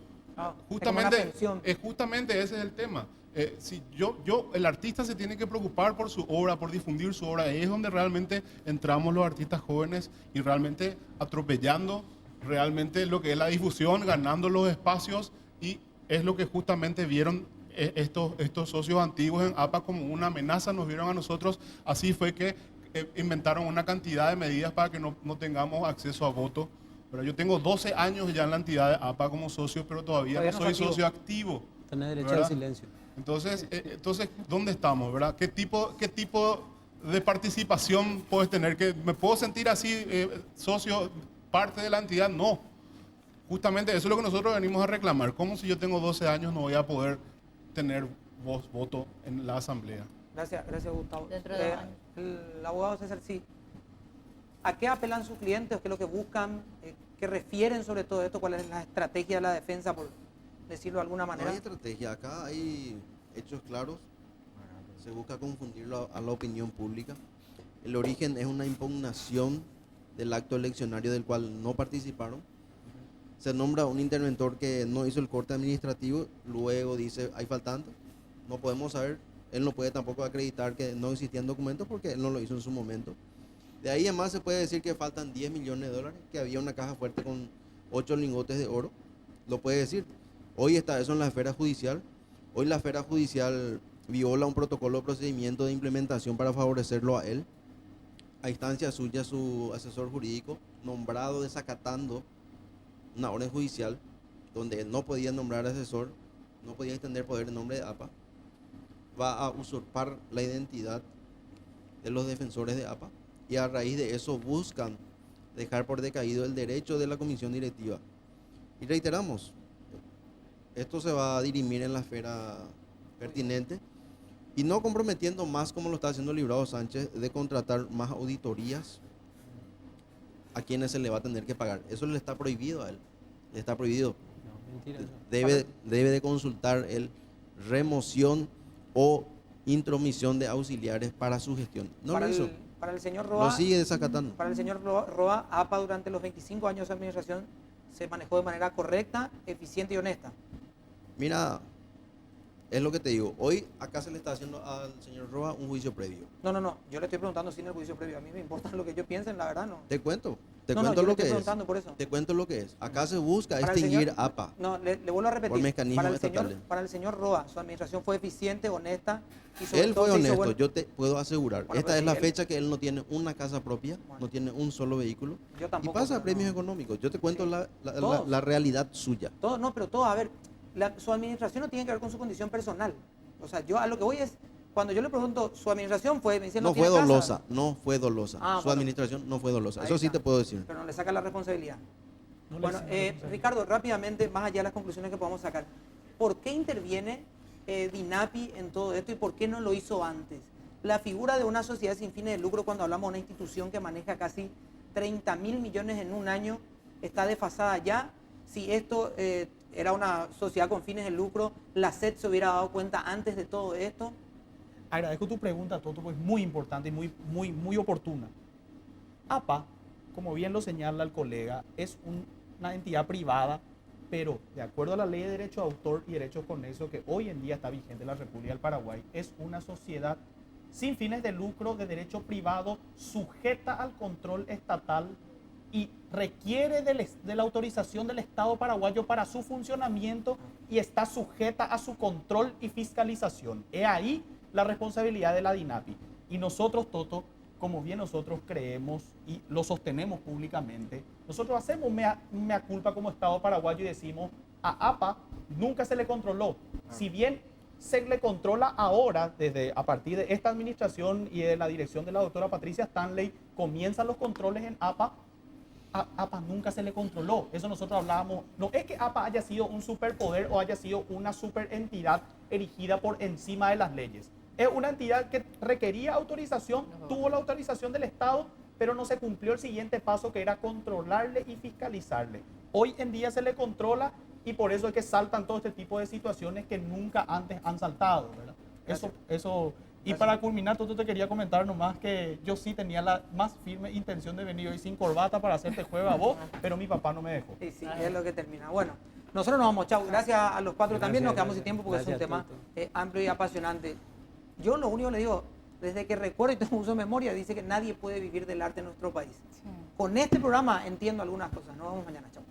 Speaker 6: Justamente ese es el tema. Si el artista se tiene que preocupar por su obra, por difundir su obra. Ahí es donde realmente entramos los artistas jóvenes y realmente atropellando realmente lo que es la difusión, ganando los espacios, y es lo que justamente vieron estos socios antiguos en APA como una amenaza, nos vieron a nosotros. Así fue que inventaron una cantidad de medidas para que no tengamos acceso a voto. Pero yo tengo 12 años ya en la entidad de APA como socio, pero todavía no soy socio activo.
Speaker 7: Tenés derecho
Speaker 6: ¿verdad?
Speaker 7: al silencio.
Speaker 6: Entonces, ¿dónde estamos, verdad? ¿Qué tipo de participación puedes tener? ¿Me puedo sentir así, socio, parte de la entidad? No. Justamente eso es lo que nosotros venimos a reclamar. ¿Cómo si yo tengo 12 años no voy a poder tener voto en la asamblea?
Speaker 1: Gracias Gustavo.
Speaker 2: Dentro de 2 años.
Speaker 1: El abogado César, sí. ¿A qué apelan sus clientes? ¿Qué es lo que buscan? ¿Qué refieren sobre todo esto? ¿Cuál es la estrategia de la defensa decirlo de alguna
Speaker 4: No
Speaker 1: manera.
Speaker 4: hay estrategia, acá hay hechos claros, se busca confundirlo a la opinión pública. El origen es una impugnación del acto eleccionario del cual no participaron. Se nombra un interventor que no hizo el corte administrativo, luego dice hay faltante, no podemos saber, él no puede tampoco acreditar que no existían documentos porque él no lo hizo en su momento. De ahí en más se puede decir que faltan 10 millones de dólares, que había una caja fuerte con 8 lingotes de oro, lo puede decir. Hoy está eso en la esfera judicial, hoy la esfera judicial viola un protocolo de procedimiento de implementación para favorecerlo a él. A instancia suya, su asesor jurídico, nombrado desacatando una orden judicial, donde él no podía nombrar asesor, no podía extender poder en nombre de APA, va a usurpar la identidad de los defensores de APA y a raíz de eso buscan dejar por decaído el derecho de la comisión directiva. Y reiteramos, esto se va a dirimir en la esfera pertinente y no comprometiendo más, como lo está haciendo Librado Sánchez, de contratar más auditorías a quienes se le va a tener que pagar. Eso le está prohibido a él, le está prohibido.
Speaker 7: No, mentira eso.
Speaker 4: Debe de consultar el remoción o intromisión de auxiliares para su gestión. No
Speaker 1: para,
Speaker 4: lo hizo,
Speaker 1: para el señor
Speaker 4: lo
Speaker 1: Roa,
Speaker 4: sigue desacatando.
Speaker 1: para el señor Roa, APA durante los 25 años de administración se manejó de manera correcta, eficiente y honesta.
Speaker 4: Mira, es lo que te digo, hoy acá se le está haciendo al señor Roa un juicio previo.
Speaker 1: No, yo le estoy preguntando sin el juicio previo. A mí me importa lo que yo piensen, la verdad, no.
Speaker 4: Te cuento
Speaker 1: yo le
Speaker 4: lo
Speaker 1: estoy
Speaker 4: que es.
Speaker 1: preguntando por eso.
Speaker 4: Te cuento lo que es. Acá se busca
Speaker 1: Para el
Speaker 4: extinguir
Speaker 1: señor-
Speaker 4: APA.
Speaker 1: No, le vuelvo a repetir.
Speaker 4: Por mecanismos estatales.
Speaker 1: Para el señor Roa, su administración fue eficiente, honesta y sobre
Speaker 4: Él
Speaker 1: todo
Speaker 4: fue
Speaker 1: se hizo
Speaker 4: honesto,
Speaker 1: buen-
Speaker 4: yo te puedo asegurar.
Speaker 1: Bueno,
Speaker 4: Esta
Speaker 1: pues
Speaker 4: es
Speaker 1: sí,
Speaker 4: la
Speaker 1: él-
Speaker 4: fecha que él no tiene una casa propia,
Speaker 1: Bueno.
Speaker 4: no tiene un solo vehículo.
Speaker 1: Yo
Speaker 4: Y
Speaker 1: tampoco,
Speaker 4: pasa
Speaker 1: pero
Speaker 4: premios
Speaker 1: no.
Speaker 4: económicos. Yo te cuento
Speaker 1: Sí. Todos.
Speaker 4: la realidad suya.
Speaker 1: Todo, no, pero todo, a ver, su administración no tiene que ver con su condición personal. O sea, yo a lo que voy es, cuando yo le pregunto, su administración fue, me dice,
Speaker 4: No
Speaker 1: tiene
Speaker 4: fue
Speaker 1: casa,
Speaker 4: dolosa, no fue dolosa.
Speaker 1: Ah,
Speaker 4: Su
Speaker 1: bueno.
Speaker 4: administración no fue dolosa.
Speaker 1: Ahí
Speaker 4: Eso sí
Speaker 1: está.
Speaker 4: te puedo decir.
Speaker 1: pero no le saca la responsabilidad.
Speaker 8: No le
Speaker 1: Bueno,
Speaker 8: hacen la responsabilidad.
Speaker 1: Ricardo, rápidamente, más allá de las conclusiones que podamos sacar, ¿por qué interviene DINAPI en todo esto y por qué no lo hizo antes? La figura de una sociedad sin fines de lucro, cuando hablamos de una institución que maneja casi 30.000 millones en un año, está desfasada ya. Si esto era una sociedad con fines de lucro, la SED se hubiera dado cuenta antes de todo esto.
Speaker 8: Agradezco tu pregunta, Toto, pues muy importante y muy oportuna. APA, como bien lo señala el colega, es una entidad privada, pero de acuerdo a la ley de derecho de autor y derechos conexos que hoy en día está vigente en la República del Paraguay, es una sociedad sin fines de lucro de derecho privado, sujeta al control estatal y requiere de la autorización del Estado paraguayo para su funcionamiento y está sujeta a su control y fiscalización. He ahí la responsabilidad de la DINAPI. Y nosotros, Toto, como bien nosotros creemos y lo sostenemos públicamente, nosotros hacemos mea culpa como Estado paraguayo y decimos a APA nunca se le controló. Si bien se le controla ahora, a partir de esta administración y de la dirección de la doctora Patricia Stanley, comienzan los controles en APA. A APA nunca se le controló. Eso nosotros hablábamos. No es que APA haya sido un superpoder o haya sido una superentidad erigida por encima de las leyes. Es una entidad que requería autorización, tuvo la autorización del Estado, pero no se cumplió el siguiente paso, que era controlarle y fiscalizarle. Hoy en día se le controla y por eso es que saltan todo este tipo de situaciones que nunca antes han saltado, ¿verdad? Eso. Y para culminar, Toto, te quería comentar nomás que yo sí tenía la más firme intención de venir hoy sin corbata para hacerte juego a vos, pero mi papá no me dejó.
Speaker 1: Sí, sí, es lo que termina. Bueno, nosotros nos vamos, chao. Gracias a los cuatro también, nos quedamos sin
Speaker 7: gracias.
Speaker 1: tiempo porque es un
Speaker 7: Gracias,
Speaker 1: tema
Speaker 7: Toto.
Speaker 1: amplio y apasionante. Yo lo único que le digo, desde que recuerdo y tengo uso de memoria, dice que nadie puede vivir del arte en nuestro país.
Speaker 9: Sí.
Speaker 1: Con este programa entiendo algunas cosas. Nos vemos mañana, chao.